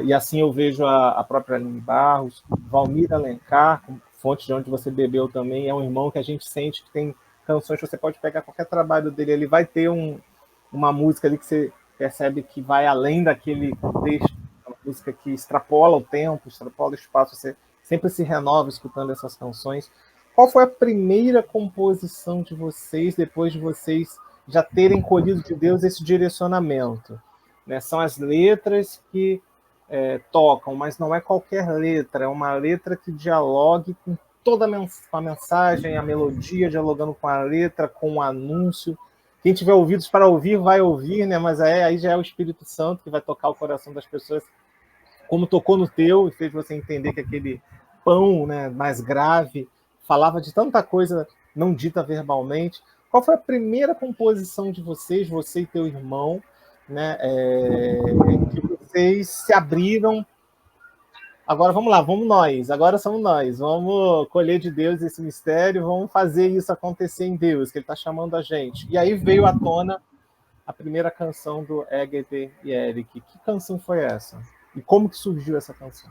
Speaker 1: e assim eu vejo a própria Aline Barros, Valmir Alencar, fonte de onde você bebeu também, é um irmão que a gente sente que tem canções que você pode pegar qualquer trabalho dele, ele vai ter uma música ali que você percebe que vai além daquele contexto, uma música que extrapola o tempo, extrapola o espaço, você sempre se renova escutando essas canções. Qual foi a primeira composição de vocês, depois de vocês já terem colhido de Deus esse direcionamento? Né? São as letras que tocam, mas não é qualquer letra, é uma letra que dialogue com toda a mensagem, a melodia dialogando com a letra, com o anúncio. Quem tiver ouvidos para ouvir, vai ouvir, né? Mas aí já é o Espírito Santo que vai tocar o coração das pessoas, como tocou no teu, e fez você entender que aquele pão, né, mais grave falava de tanta coisa não dita verbalmente. Qual foi a primeira composição de vocês, você e teu irmão, né, que vocês se abriram? Agora vamos lá, vamos nós, agora somos nós, vamos colher de Deus esse mistério, vamos fazer isso acontecer em Deus, que Ele está chamando a gente. E aí veio à tona a primeira canção do Egede e Eric. Que canção foi essa? E como que surgiu essa canção?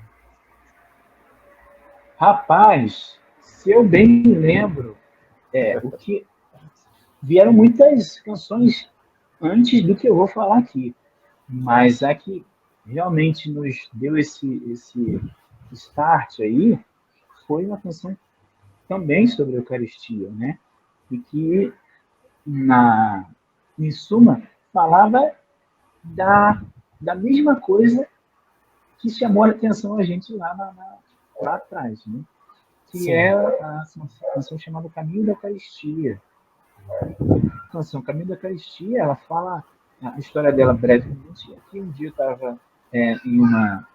Speaker 2: Rapaz, se eu bem me lembro, o que vieram muitas canções antes do que eu vou falar aqui, mas a que realmente nos deu esse start aí foi uma canção também sobre a Eucaristia, né? E que, em suma, falava da mesma coisa que chamou a atenção a gente lá atrás, né? Que
Speaker 1: Sim.
Speaker 2: é a canção chamada Caminho da Eucaristia. A canção Caminho da Eucaristia, ela fala a história dela brevemente. Aqui um dia eu estava em uma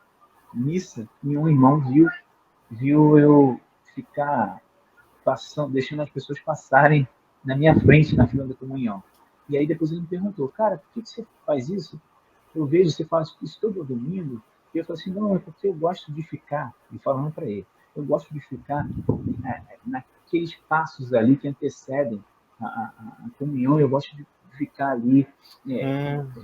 Speaker 2: missa e um irmão viu eu ficar deixando as pessoas passarem na minha frente na fila da comunhão. E aí depois ele me perguntou, cara, por que você faz isso? Eu vejo você faz isso todo domingo. E eu falei assim, não, é porque eu gosto de ficar, e falando para ele, eu gosto de ficar naqueles passos ali que antecedem a comunhão, eu gosto de ficar ali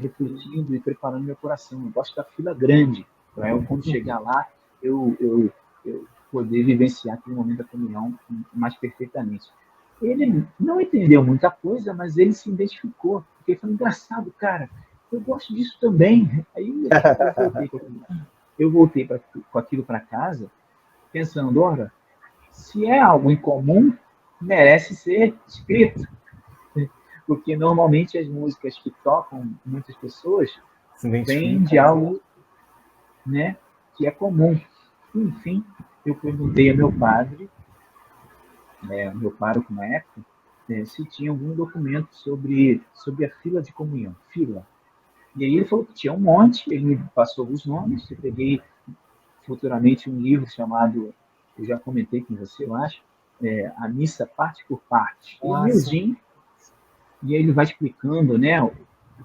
Speaker 2: refletindo e preparando meu coração. Eu gosto da fila grande, para eu, quando chegar lá, eu poder vivenciar aquele momento da comunhão mais perfeitamente. Ele não entendeu muita coisa, mas ele se identificou, porque foi engraçado, cara, eu gosto disso também. Aí eu voltei com aquilo para casa, pensando, ora, se é algo em comum, merece ser escrito. Porque normalmente as músicas que tocam muitas pessoas vêm de algo, né, que é comum. Enfim, eu perguntei ao meu padre, meu pároco na época, se tinha algum documento sobre a fila de comunhão. Fila. E aí ele falou que tinha um monte, ele me passou os nomes, eu peguei futuramente um livro chamado, eu já comentei com você, eu acho, A Missa Parte por Parte. Ele é miudinho, e aí ele vai explicando, né, o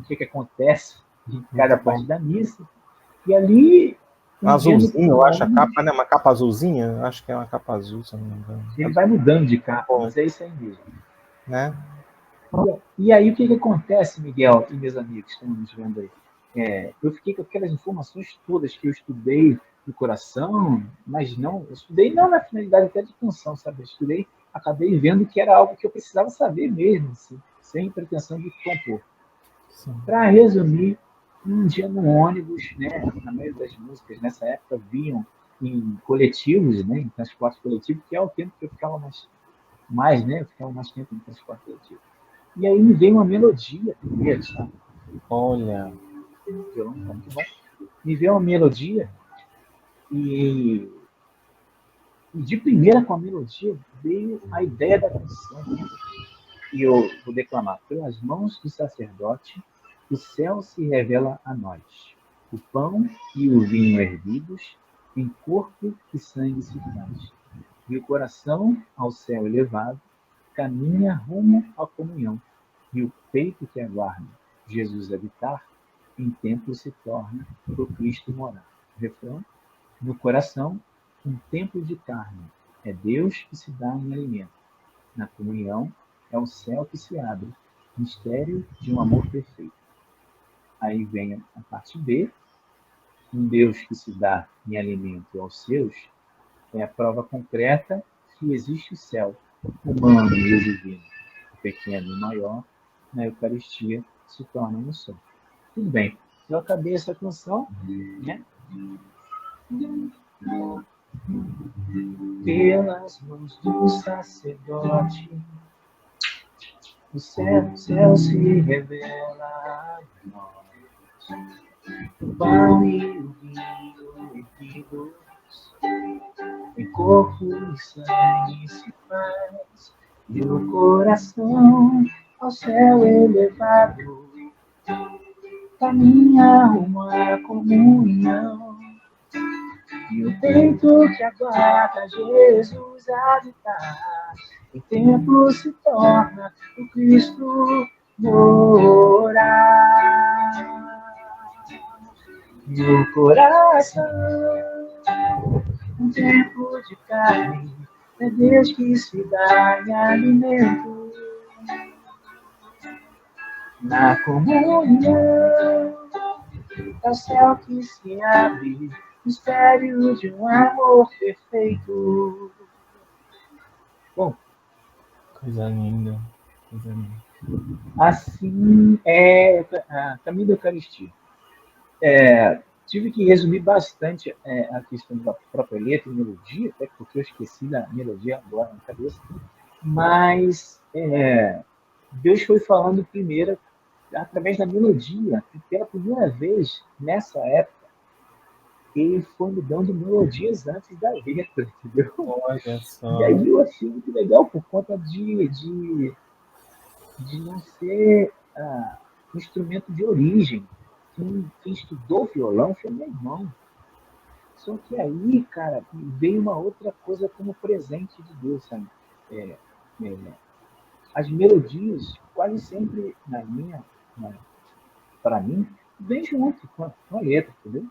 Speaker 2: que acontece em cada parte da missa. E ali...
Speaker 1: azulzinho, eu acho a capa, né? Uma capa azulzinha? Acho que é uma capa azul, se eu não me engano.
Speaker 2: Ele vai mudando de capa, mas é isso aí mesmo.
Speaker 1: Né?
Speaker 2: E aí o que acontece, Miguel e meus amigos que estão nos vendo aí? Eu fiquei com aquelas informações todas que eu estudei no coração, mas não, eu estudei não na finalidade até de canção, sabe? Eu estudei, acabei vendo que era algo que eu precisava saber mesmo, assim, sem pretensão de compor. Para resumir, um dia no ônibus, né, na maioria das músicas nessa época vinham em coletivos, né, em transporte coletivo, que é o tempo que eu ficava mais, né, eu ficava mais tempo em transporte coletivo. E aí me veio uma melodia primeiro, sabe?
Speaker 1: Olha.
Speaker 2: Violão tá muito bom. me veio uma melodia e de primeira com a melodia veio a ideia da canção. E eu vou declamar: pelas mãos do sacerdote, o céu se revela a nós. O pão e o vinho erguidos, em corpo e sangue se faz. E o coração, ao céu elevado, caminha rumo à comunhão. E o peito que aguarda Jesus habitar, em templo se torna pro Cristo morar. Refrão: no coração, um templo de carne. É Deus que se dá em alimento. Na comunhão, é o céu que se abre. Mistério de um amor perfeito. Aí vem a parte B. Um Deus que se dá em alimento aos seus é a prova concreta que existe o céu, humano e o divino. O pequeno e o maior, na Eucaristia, se tornam um só. Tudo bem, eu acabei essa canção, né? Pelas mãos do sacerdote, o céu se revela a nós. O pão e o vinho erguidos, em corpo e sangue se faz, e o coração ao céu elevado caminha rumo à comunhão. E o peito que aguarda Jesus habitar, em templo se torna o Cristo morar. E o coração, um templo de carne, é Deus que se dá em alimento. Na comunhão, é o céu que se abre, mistério de um amor perfeito. Bom,
Speaker 1: Coisa linda, coisa linda.
Speaker 2: Assim é a caminho da Eucaristia. Tive que resumir bastante a questão da própria letra e melodia, até porque eu esqueci da melodia agora na cabeça. Mas Deus foi falando primeiro através da melodia, e pela primeira vez nessa época ele foi me dando melodias antes da letra, entendeu?
Speaker 1: Olha só.
Speaker 2: E aí eu achei muito legal por conta de não ser um instrumento de origem. Quem estudou violão foi meu irmão. Só que aí, cara, veio uma outra coisa como presente de Deus, sabe? As melodias, quase sempre para mim, vem junto com a letra, entendeu?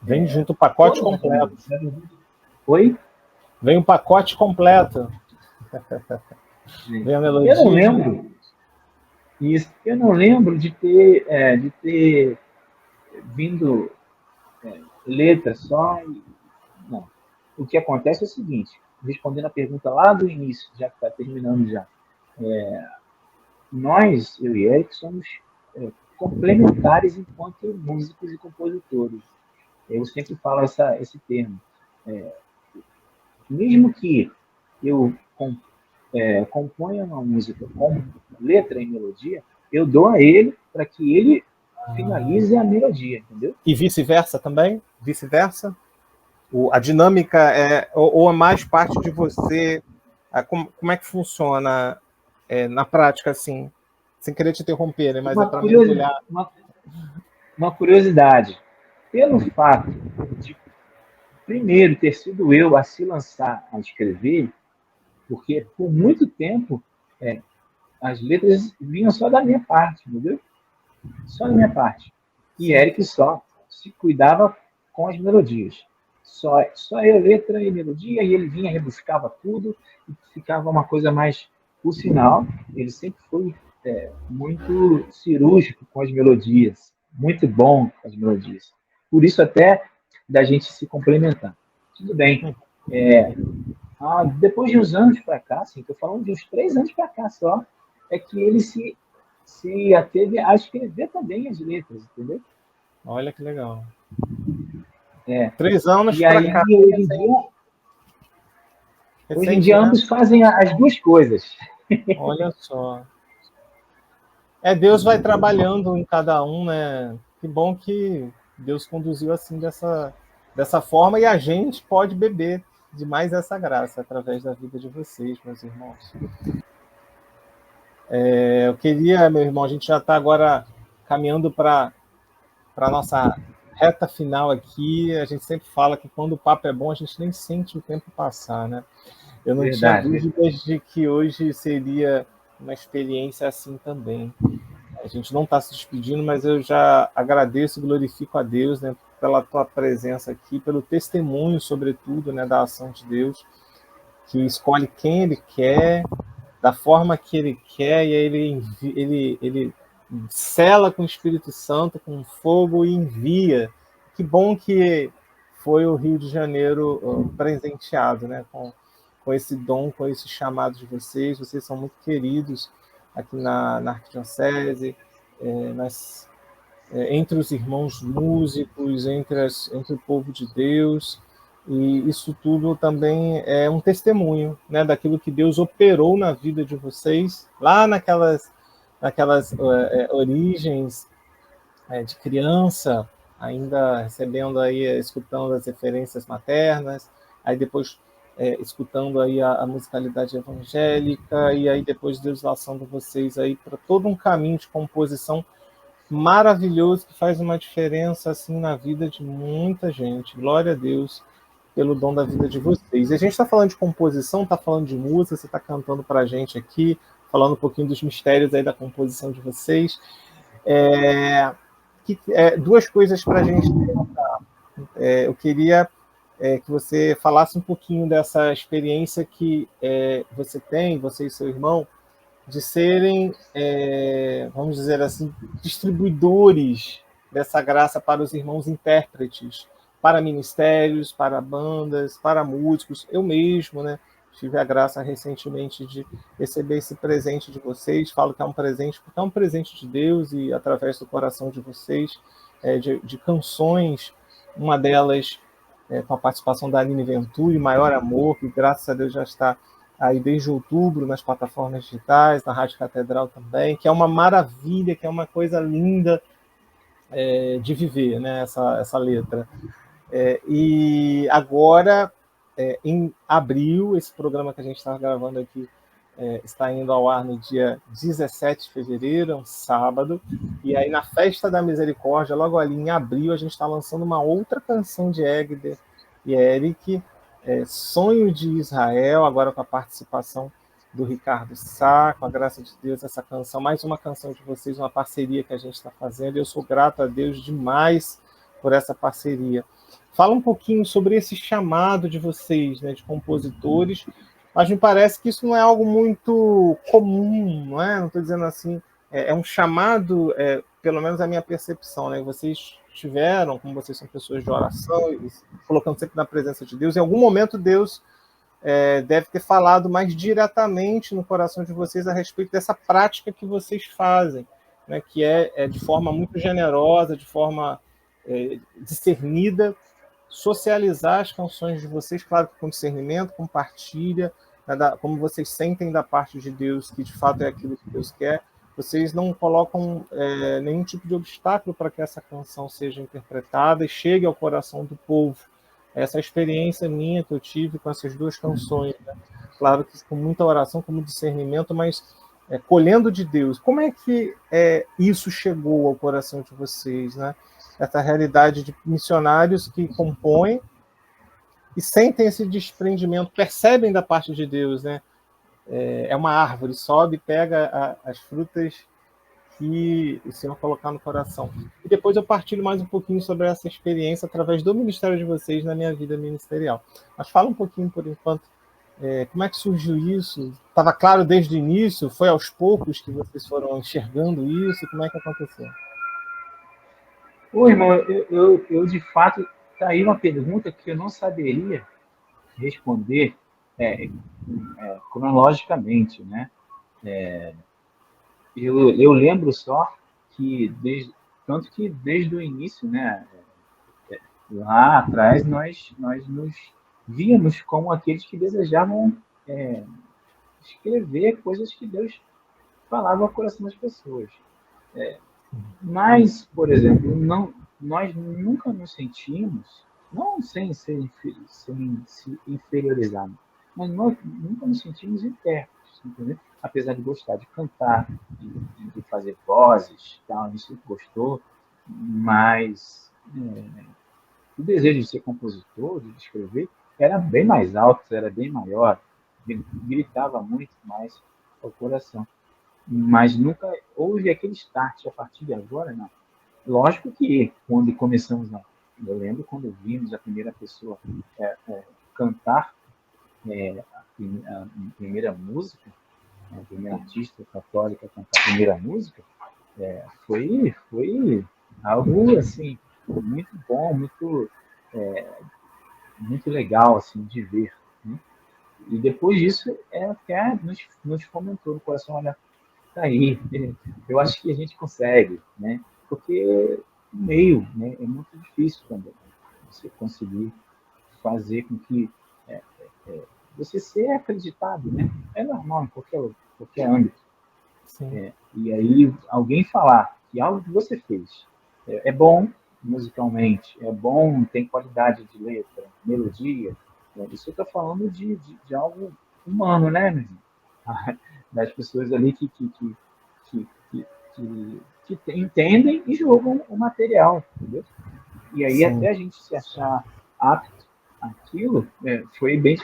Speaker 1: Vem junto o pacote completo.
Speaker 2: Oi?
Speaker 1: Vem o pacote completo. Vem a melodia.
Speaker 2: Eu não lembro. Isso. Eu não lembro de ter vindo letra só. Não. O que acontece é o seguinte, respondendo a pergunta lá do início, já que está terminando já. Nós, eu e Eric, somos complementares enquanto músicos e compositores. Eu sempre falo esse termo. Mesmo que eu componha uma música com letra e melodia, eu dou a ele para que ele finalize a melodia, entendeu?
Speaker 1: E vice-versa também? Vice-versa? A dinâmica ou é mais parte de você? Como é que funciona na prática, assim? Sem querer te interromper, né? Mas é para mergulhar.
Speaker 2: Uma curiosidade. Pelo fato de, primeiro, ter sido eu a se lançar a escrever, porque por muito tempo as letras vinham só da minha parte, entendeu? Só da minha parte. E Eric só se cuidava com as melodias. Só eu, letra e melodia, e ele vinha, rebuscava tudo, e ficava uma coisa mais... Por sinal, ele sempre foi muito cirúrgico com as melodias, muito bom com as melodias. Por isso até da gente se complementar. Tudo bem. Depois de uns anos para cá, assim, estou falando de uns 3 anos para cá só, é que ele se ateve a escrever também as letras, entendeu?
Speaker 1: Olha que legal. 3 anos
Speaker 2: para cá. Hoje em dia ambos fazem as duas coisas.
Speaker 1: Olha só. Deus vai trabalhando em cada um, né? Que bom que Deus conduziu assim dessa forma, e a gente pode beber de mais essa graça através da vida de vocês, meus irmãos. Eu queria, meu irmão, a gente já está agora caminhando para a nossa reta final aqui. A gente sempre fala que quando o papo é bom, a gente nem sente o tempo passar, né? Eu não tinha
Speaker 2: Verdade.
Speaker 1: dúvidas de que hoje seria uma experiência assim também. A gente não está se despedindo, mas eu já agradeço e glorifico a Deus, né, pela tua presença aqui, pelo testemunho, sobretudo, né, da ação de Deus, que escolhe quem Ele quer, da forma que Ele quer, e aí ele sela com o Espírito Santo, com fogo, e envia. Que bom que foi o Rio de Janeiro presenteado, né, com esse dom, com esse chamado de vocês. Vocês são muito queridos aqui na Arquidiocese, entre os irmãos músicos, entre o povo de Deus, e isso tudo também é um testemunho, né, daquilo que Deus operou na vida de vocês, lá naquelas origens de criança, ainda recebendo aí, escutando as referências maternas, aí depois escutando aí a musicalidade evangélica, e aí depois Deus laçando vocês aí para todo um caminho de composição maravilhoso, que faz uma diferença assim na vida de muita gente. Glória a Deus pelo dom da vida de vocês. E a gente está falando de composição, está falando de música, você está cantando para a gente aqui, falando um pouquinho dos mistérios aí da composição de vocês. Duas coisas para a gente perguntar. Eu queria que você falasse um pouquinho dessa experiência que você tem, você e seu irmão, de serem, vamos dizer assim, distribuidores dessa graça para os irmãos intérpretes, para ministérios, para bandas, para músicos. Eu mesmo, né, tive a graça recentemente de receber esse presente de vocês. Falo que é um presente, porque é um presente de Deus, e através do coração de vocês, de canções, uma delas com a participação da Aline Ventura, Maior Amor, que graças a Deus já está aí desde outubro nas plataformas digitais, na Rádio Catedral também, que é uma maravilha, que é uma coisa linda de viver, né, essa letra. E agora, em abril, esse programa que a gente está gravando aqui está indo ao ar no dia 17 de fevereiro, um sábado, e aí na Festa da Misericórdia, logo ali em abril, a gente está lançando uma outra canção de Egder e Eric, Sonho de Israel, agora com a participação do Ricardo Sá, com a graça de Deus, essa canção, mais uma canção de vocês, uma parceria que a gente está fazendo, e eu sou grato a Deus demais por essa parceria. Fala um pouquinho sobre esse chamado de vocês, né, de compositores, mas me parece que isso não é algo muito comum, não é? Não estou dizendo assim, é um chamado, pelo menos a minha percepção, né? Vocês tiveram, como vocês são pessoas de oração, e colocando sempre na presença de Deus, em algum momento Deus deve ter falado mais diretamente no coração de vocês a respeito dessa prática que vocês fazem, né? Que é de forma muito generosa, de forma discernida, socializar as canções de vocês, claro que com discernimento, com partilha, como vocês sentem da parte de Deus, que de fato é aquilo que Deus quer. Vocês não colocam nenhum tipo de obstáculo para que essa canção seja interpretada e chegue ao coração do povo. Essa experiência minha que eu tive com essas duas canções, né? Claro que com muita oração, com muito discernimento, mas colhendo de Deus. Como é que isso chegou ao coração de vocês, né? Essa realidade de missionários que compõem e sentem esse desprendimento, percebem da parte de Deus, né? É uma árvore, sobe, pega as frutas que o Senhor colocar no coração. E depois eu partilho mais um pouquinho sobre essa experiência através do ministério de vocês na minha vida ministerial. Mas fala um pouquinho, por enquanto, como é que surgiu isso? Estava claro desde o início? Foi aos poucos que vocês foram enxergando isso? Como é que aconteceu?
Speaker 2: Ô, irmão, eu de fato, tá aí uma pergunta que eu não saberia responder cronologicamente, né? Eu lembro só que tanto que desde o início, né? Lá atrás nós nos víamos como aqueles que desejavam escrever coisas que Deus falava ao coração das pessoas. Mas, por exemplo, nós nunca nos sentimos, não sem se inferiorizar, mas nós nunca nos sentimos intérpretes, entendeu? Apesar de gostar de cantar, de fazer vozes, tal, isso gostou, mas o desejo de ser compositor, de escrever, era bem mais alto, era bem maior, gritava muito mais ao coração. Mas nunca houve aquele start a partir de agora, não. Lógico que quando começamos, não. Eu lembro quando vimos a primeira pessoa cantar a primeira música, a primeira artista católica cantar a primeira música, foi algo assim muito bom, muito legal assim de ver, né? E depois disso até nos fomentou no coração, olha, tá aí, eu acho que a gente consegue, né? Porque o meio, né, é muito difícil também você conseguir fazer com que você seja acreditado, né? É normal em qualquer âmbito.
Speaker 1: Sim.
Speaker 2: E aí alguém falar que algo que você fez é bom musicalmente, é bom, tem qualidade de letra, melodia, né? Isso eu estou falando de algo humano, né, meu irmão? Das pessoas ali que, que, entendem e julgam o material, entendeu? E aí
Speaker 1: Sim.
Speaker 2: até a gente se achar apto àquilo, foi bem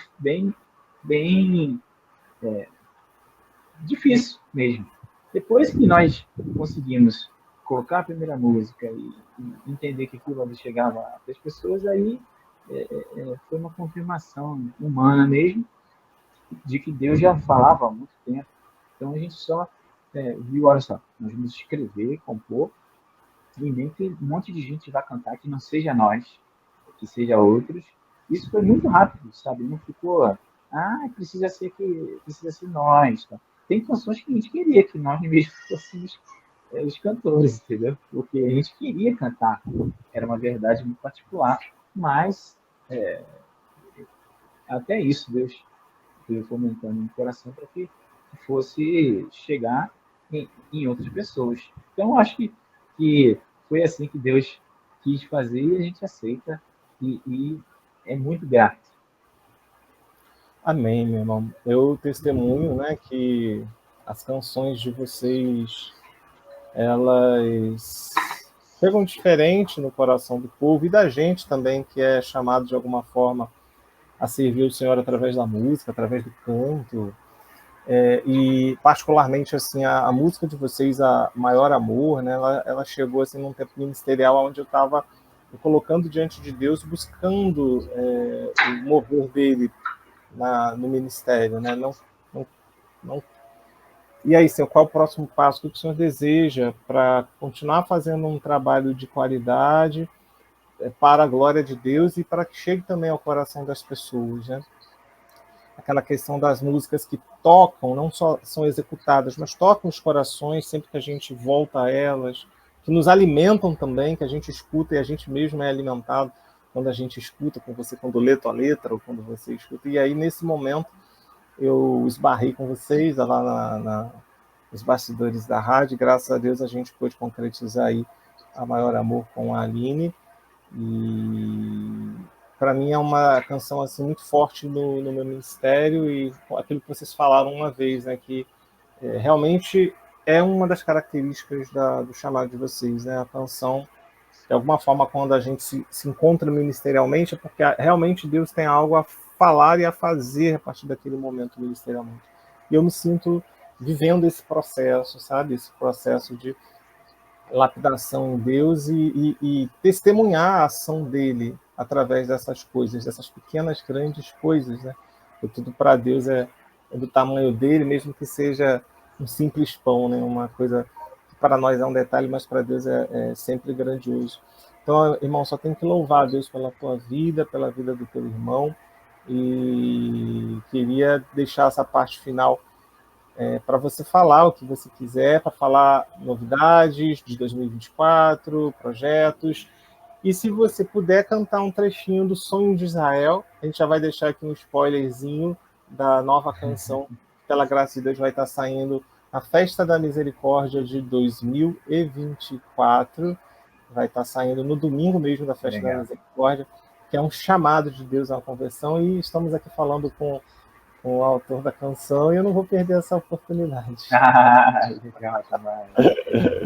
Speaker 2: difícil mesmo. Depois que nós conseguimos colocar a primeira música e entender que aquilo ali chegava às pessoas, aí foi uma confirmação humana mesmo de que Deus já falava há muito tempo. Então a gente só viu, olha só, nós vamos escrever, compor, e nem que um monte de gente vai cantar que não seja nós, que seja outros. Isso foi muito rápido, sabe? Não ficou, precisa ser nós. Tá? Tem canções que a gente queria que nós mesmos fôssemos os cantores, entendeu? Porque a gente queria cantar, era uma verdade muito particular, mas até isso Deus veio fomentando no coração para que fosse chegar em outras pessoas. Então, acho que foi assim que Deus quis fazer e a gente aceita e é muito grato.
Speaker 1: Amém, meu irmão. Eu testemunho, né, que as canções de vocês, elas chegam diferente no coração do povo e da gente também, que é chamado de alguma forma a servir o Senhor através da música, através do canto. E particularmente assim a música de vocês, a Maior Amor, né, ela chegou assim num tempo ministerial onde eu estava me colocando diante de Deus, buscando o mover dele no ministério, né? Não. E aí, senhor, qual é o próximo passo? O que o senhor deseja para continuar fazendo um trabalho de qualidade para a glória de Deus e para que chegue também ao coração das pessoas, né? Aquela questão das músicas que tocam, não só são executadas, mas tocam os corações sempre que a gente volta a elas, que nos alimentam também, que a gente escuta e a gente mesmo é alimentado quando a gente escuta, com você quando lê tua letra ou quando você escuta. E aí, nesse momento, eu esbarrei com vocês lá nos bastidores da rádio, e graças a Deus a gente pôde concretizar aí a Maior Amor com a Aline, e para mim é uma canção assim muito forte no meu ministério, e aquilo que vocês falaram uma vez, né, que realmente é uma das características do chamado de vocês, né, a canção, de alguma forma, quando a gente se encontra ministerialmente, é porque realmente Deus tem algo a falar e a fazer a partir daquele momento ministerialmente. E eu me sinto vivendo esse processo, sabe? Esse processo de lapidação em Deus e testemunhar a ação dele através dessas coisas, dessas pequenas, grandes coisas, né? E tudo para Deus é do tamanho dele, mesmo que seja um simples pão, né? Uma coisa que para nós é um detalhe, mas para Deus é sempre grandioso. Então, irmão, só tenho que louvar a Deus pela tua vida, pela vida do teu irmão, e queria deixar essa parte final para você falar o que você quiser, para falar novidades de 2024, projetos. E se você puder cantar um trechinho do Sonho de Israel, a gente já vai deixar aqui um spoilerzinho da nova canção, pela graça de Deus vai estar saindo na Festa da Misericórdia de 2024. vai estar saindo no domingo mesmo da Festa da
Speaker 2: Legal.
Speaker 1: Misericórdia, que é um chamado de Deus à conversão, e estamos aqui falando com o autor da canção, e eu não vou perder essa oportunidade.
Speaker 2: Legal demais.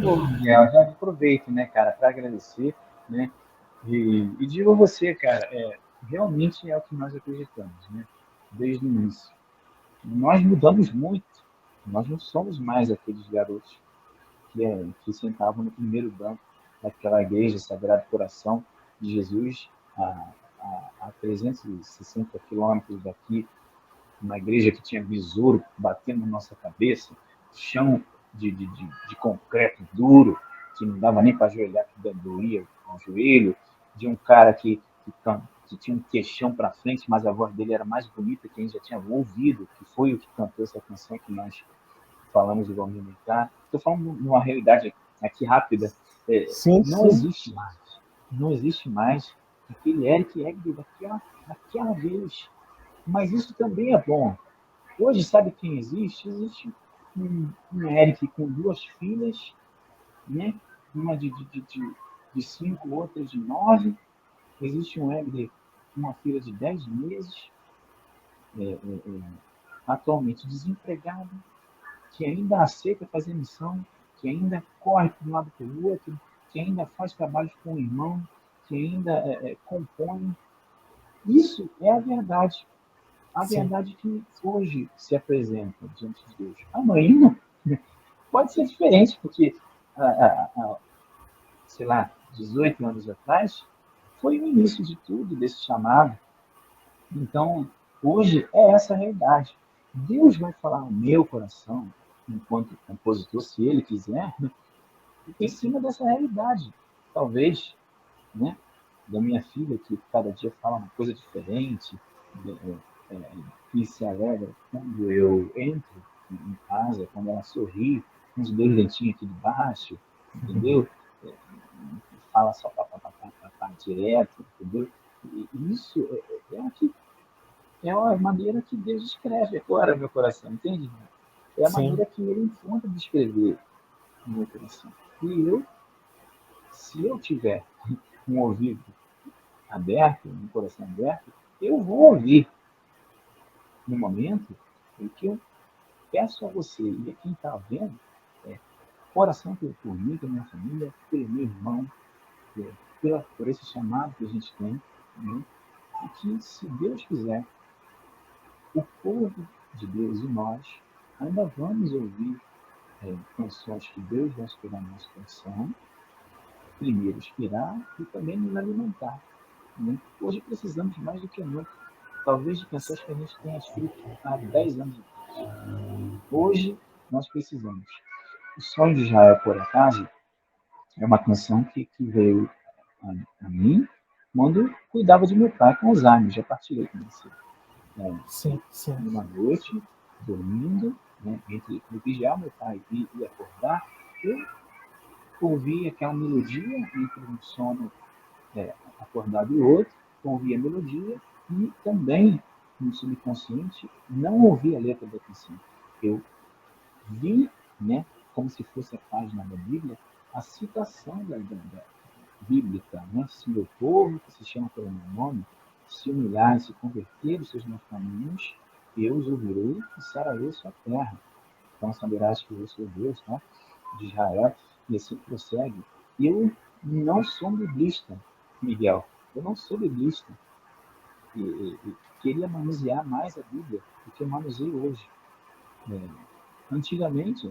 Speaker 2: Pô, Miguel, já aproveito, né, cara, para agradecer, né? E digo a você, cara, realmente é o que nós acreditamos, né? Desde o início. Nós mudamos muito. Nós não somos mais aqueles garotos que sentavam no primeiro banco daquela igreja Sagrado Coração de Jesus a 360 quilômetros daqui, uma igreja que tinha besouro batendo na nossa cabeça, chão de concreto duro, que não dava nem para ajoelhar, que doía o joelho, de um cara que tinha um queixão para frente, mas a voz dele era mais bonita que a gente já tinha ouvido, que foi o que cantou essa canção que nós falamos de Vamos Militar. Estou falando de uma realidade aqui rápida.
Speaker 1: Sim,
Speaker 2: Não
Speaker 1: sim.
Speaker 2: existe mais. Não existe mais aquele Eric Egg daquela vez. Mas isso também é bom. Hoje, sabe quem existe? Existe um Eric com duas filhas, né? Uma de 5, outra de 9. Existe um Egg com uma filha de 10 meses, atualmente desempregado, que ainda aceita fazer missão, que ainda corre para um lado para o outro, que ainda faz trabalhos com o irmão, que ainda compõe. Isso é a verdade. A
Speaker 1: Sim.
Speaker 2: verdade que hoje se apresenta diante de Deus. Amanhã pode ser diferente, porque, sei lá, 18 anos atrás, foi o início de tudo, desse chamado. Então, hoje é essa a realidade. Deus vai falar no meu coração, enquanto compositor, se Ele quiser, em cima dessa realidade. Talvez, né, da minha filha, que cada dia fala uma coisa diferente, que se alegra quando eu entro em casa, quando ela sorri, com os dois dentinhos aqui de baixo, entendeu? Fala só pá, direto, entendeu? E isso é a maneira que Deus escreve agora no meu coração, entende? É a
Speaker 1: Sim.
Speaker 2: maneira que Ele encontra de escrever no meu coração. E eu, se eu tiver um ouvido aberto, um coração aberto, eu vou ouvir no momento em que eu peço a você e a quem está vendo, oração por mim, pela minha família, pelo meu irmão, por esse chamado que a gente tem, né? E que, se Deus quiser, o povo de Deus e nós ainda vamos ouvir canções que Deus vai inspirar no nosso coração, primeiro inspirar e também nos alimentar. Né? Hoje precisamos mais do que nunca, talvez de canções que a gente tenha escrito há 10 anos atrás. Hoje nós precisamos. O Sonho de Israel, por acaso, é uma canção que veio a mim quando cuidava de meu pai com Alzheimer, já partilhei com você.
Speaker 1: Sim, sim.
Speaker 2: Numa noite, dormindo, né, entre vigiar meu pai e acordar, eu ouvi aquela melodia entre um sono acordado e outro, ouvi a melodia e também, no subconsciente, não ouvi a letra da canção. Eu vi, né, como se fosse a página da Bíblia, a citação da bíblica, né? Se meu povo, que se chama pelo meu nome, se humilhar e se converter dos seus maus caminhos, eu os ouvirei e sararei sua terra. Então saberás que eu sou Deus, tá? De Israel, e assim prossegue. Eu não sou biblista, Miguel. Eu não sou biblista. E queria manusear mais a Bíblia do que eu manuseio hoje. Antigamente,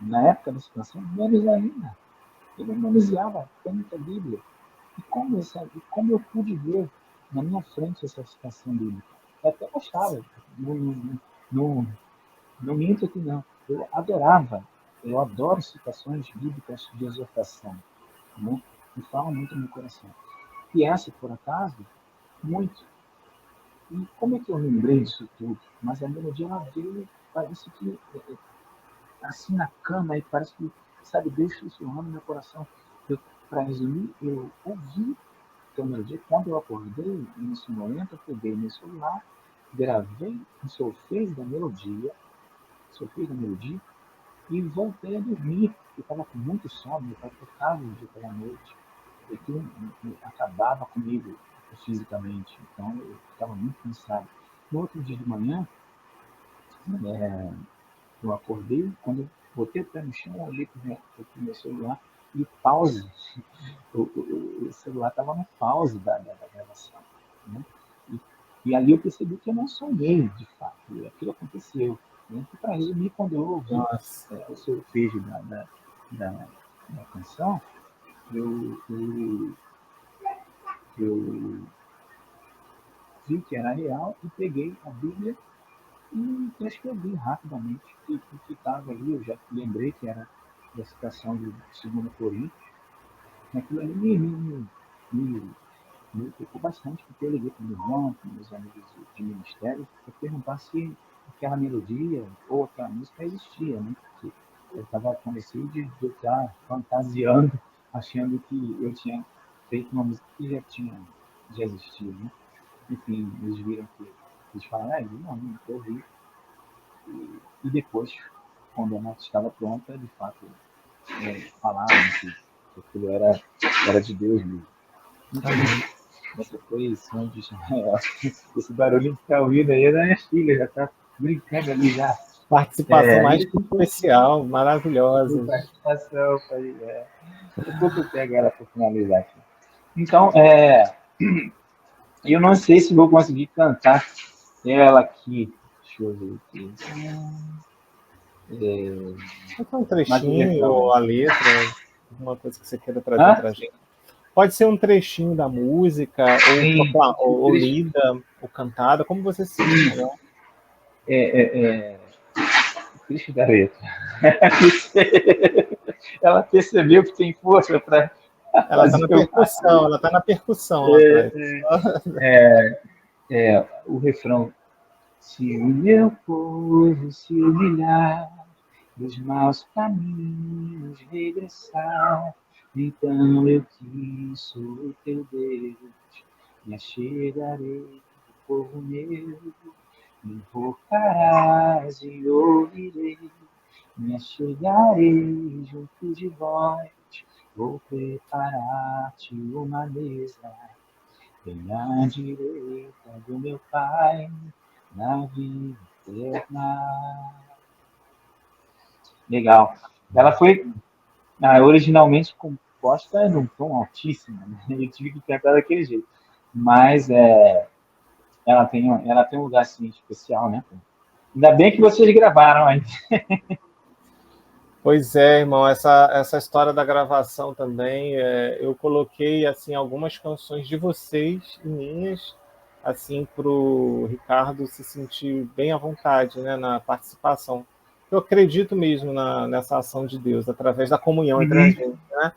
Speaker 2: na época da situação, menos ainda. Eu não manuseava tanta Bíblia. E como eu pude ver na minha frente essa citação bíblica? Eu até gostava, não, não minto aqui não. Eu adorava, eu adoro citações bíblicas de exortação, né? Que falam muito no meu coração. E essa, por acaso, muito. E como é que eu lembrei disso tudo? Mas a melodia, ela veio, parece que, assim na cama, aí parece que, sabe, Deus sussurrando no meu coração. Para resumir, eu ouvi a melodia. Quando eu acordei, nesse momento, eu peguei meu celular, gravei o solfejo da melodia, e voltei a dormir. Eu estava com muito sono, meu pai tocava o dia pela noite.
Speaker 3: aquilo acabava comigo fisicamente, então eu ficava muito cansado. No outro dia de manhã, eu acordei, quando eu botei o pé no chão, eu olhei para o meu celular e pause. O celular estava no pause da gravação. Né? E, e ali eu percebi que eu não sonhei, de fato. Aquilo aconteceu. Né? E para resumir, quando eu ouvi
Speaker 1: Nossa.
Speaker 3: o solfejo da canção, eu, eu, eu vi que era real e peguei a Bíblia e transcrevi rapidamente o que estava ali. Eu já lembrei que era da citação de 2 Coríntios. Aquilo ali me tocou bastante, porque eu liguei para o meu irmão, para meus amigos de ministério, para perguntar se aquela melodia ou aquela música existia, né? Porque eu estava com receio de eu estar fantasiando, achando que eu tinha feito uma música que já existia, né? Enfim, eles viram que eles falaram, não, nunca ouvi. E depois, quando a nota estava pronta, de fato, falaram que aquilo era de Deus mesmo. Então, essa foi som de Israel. Esse barulho que está ouvindo aí é da minha filha, já está brincando ali já.
Speaker 1: Participação mais que especial, maravilhosa.
Speaker 3: Participação, daqui a pouco eu pego ela para finalizar aqui. Então, eu não sei se vou conseguir cantar ela aqui. Deixa eu ver aqui.
Speaker 1: Pode ser um trechinho, ou a letra, alguma coisa que você queira trazer para a gente. Pode ser um trechinho da música, ou lida, ou cantada, como você se sente melhor.
Speaker 3: Cristo da letra. Ela percebeu que tem força para.
Speaker 1: Ela está na percussão, ela está na percussão lá atrás.
Speaker 3: O refrão. Se o meu povo se humilhar, dos maus caminhos regressar, então eu que sou o teu Deus, me achegarei do povo meu, me invocarás e ouvirei, me achegarei junto de vós, vou preparar-te uma mesa, bem à direita do meu Pai, na vida eterna. Legal. Ela foi originalmente composta num tom altíssimo, né? Eu tive que cantar daquele jeito. Mas ela tem um lugar assim, especial, né? Ainda bem que vocês gravaram aí.
Speaker 1: Pois é, irmão, essa história da gravação também, eu coloquei assim algumas canções de vocês e minhas, assim, para o Ricardo se sentir bem à vontade, né, na participação. Eu acredito mesmo nessa ação de Deus, através da comunhão entre a gente, né?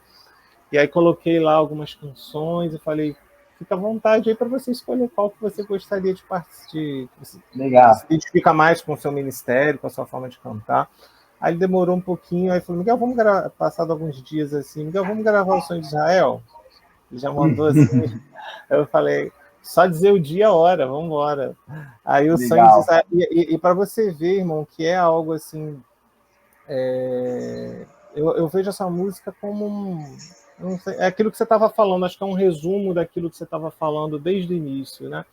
Speaker 1: E aí coloquei lá algumas canções e falei, fica à vontade aí para você escolher qual que você gostaria de participar.
Speaker 3: Legal.
Speaker 1: Se identifica mais com o seu ministério, com a sua forma de cantar. Aí ele demorou um pouquinho, aí falou, Miguel, passado alguns dias assim, Miguel, vamos gravar o Sonho de Israel? Ele já mandou assim. Eu falei, só dizer o dia e a hora, vamos embora. Aí o Sonho de Israel. E para você ver, irmão, que é algo assim. Eu vejo essa música como não sei, é aquilo que você estava falando, acho que é um resumo daquilo que você estava falando desde o início, né?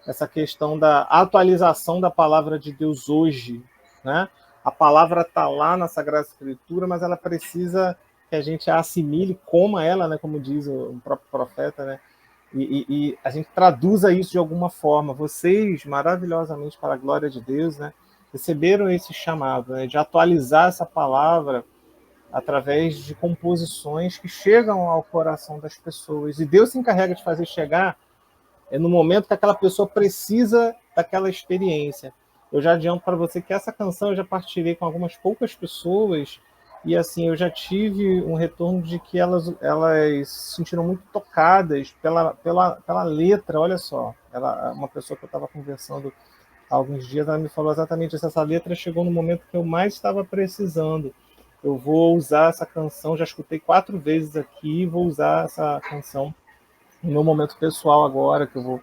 Speaker 1: Essa questão da atualização da palavra de Deus hoje, né? A palavra está lá na Sagrada Escritura, mas ela precisa que a gente a assimile, coma ela, né? Como diz o próprio profeta, né? E a gente traduza isso de alguma forma. Vocês, maravilhosamente, para a glória de Deus, né? Receberam esse chamado, né? De atualizar essa palavra através de composições que chegam ao coração das pessoas. E Deus se encarrega de fazer chegar no momento que aquela pessoa precisa daquela experiência. Eu já adianto para você que essa canção eu já partilhei com algumas poucas pessoas e assim eu já tive um retorno de que elas se sentiram muito tocadas pela letra. Olha só, uma pessoa que eu estava conversando há alguns dias, ela me falou exatamente isso. Essa letra chegou no momento que eu mais estava precisando. Eu vou usar essa canção, já escutei 4 vezes aqui, vou usar essa canção no meu momento pessoal agora, que eu vou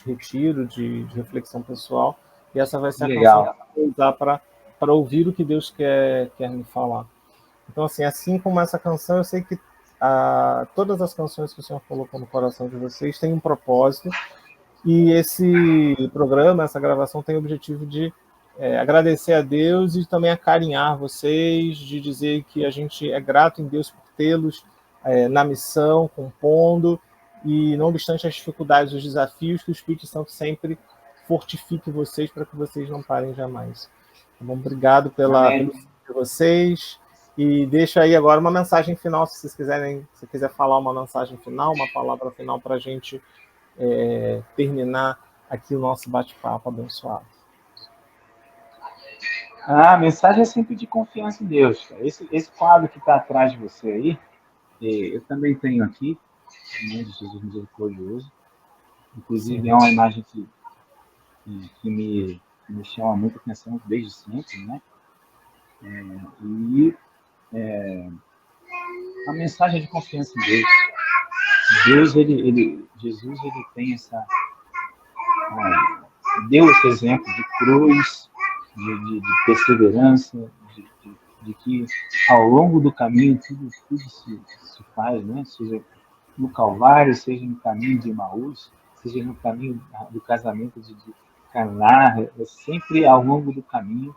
Speaker 1: retiro de reflexão pessoal, e essa vai ser a canção que eu vou usar para ouvir o que Deus quer me falar. Então, assim como essa canção, eu sei que todas as canções que o Senhor colocou no coração de vocês têm um propósito, e esse programa, essa gravação tem o objetivo de agradecer a Deus e também acarinhar vocês, de dizer que a gente é grato em Deus por tê-los na missão, compondo, e não obstante as dificuldades, os desafios, que o Espírito Santo sempre fortifique vocês para que vocês não parem jamais. Tá bom? Obrigado pelo de vocês, e deixo aí agora uma mensagem final, se vocês quiserem, se quiser falar uma mensagem final, uma palavra final para a gente terminar aqui o nosso bate-papo abençoado.
Speaker 3: A mensagem é sempre de confiança em Deus. Cara. Esse quadro que está atrás de você aí, eu também tenho aqui, né, de Jesus Misericordioso. Inclusive, é uma imagem que me chama muita atenção desde sempre, né? A mensagem é de confiança em Deus. Jesus, ele tem deu esse exemplo de cruz, de perseverança, de que ao longo do caminho tudo se faz, né? Seja no Calvário, seja no caminho de Emaús, seja no caminho do casamento de Caná, é sempre ao longo do caminho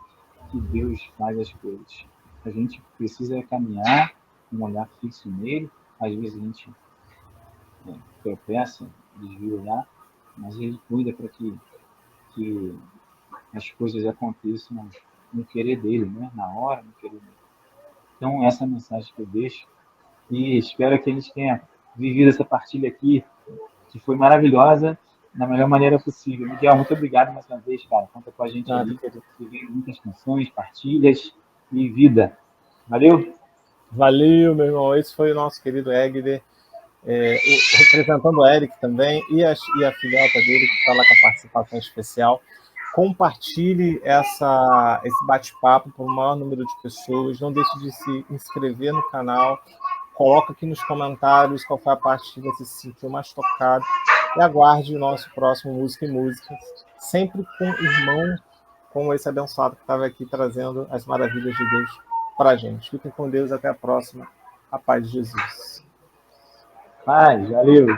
Speaker 3: que Deus faz as coisas. A gente precisa caminhar com um olhar fixo nele, às vezes a gente tropeça, desvia o olhar, mas ele cuida para que as coisas aconteçam no querer dele, né? Na hora, no querer dele. Então, essa é a mensagem que eu deixo, e espero que eles tenham vivido essa partilha aqui, que foi maravilhosa, da melhor maneira possível. Miguel, muito obrigado mais uma vez, cara. Conta com a gente aí, vivendo muitas canções, partilhas e vida. Valeu?
Speaker 1: Valeu, meu irmão. Esse foi o nosso querido Egder, representando o Eric também, e a filhota dele, que está lá com a participação especial. Compartilhe esse bate-papo para o maior número de pessoas. Não deixe de se inscrever no canal. Coloca aqui nos comentários qual foi a parte que você se sentiu mais tocado. E aguarde o nosso próximo Música e Músicas, sempre com irmãos como esse abençoado que estava aqui trazendo as maravilhas de Deus para a gente. Fiquem com Deus, até a próxima. A paz de Jesus.
Speaker 3: Paz, valeu.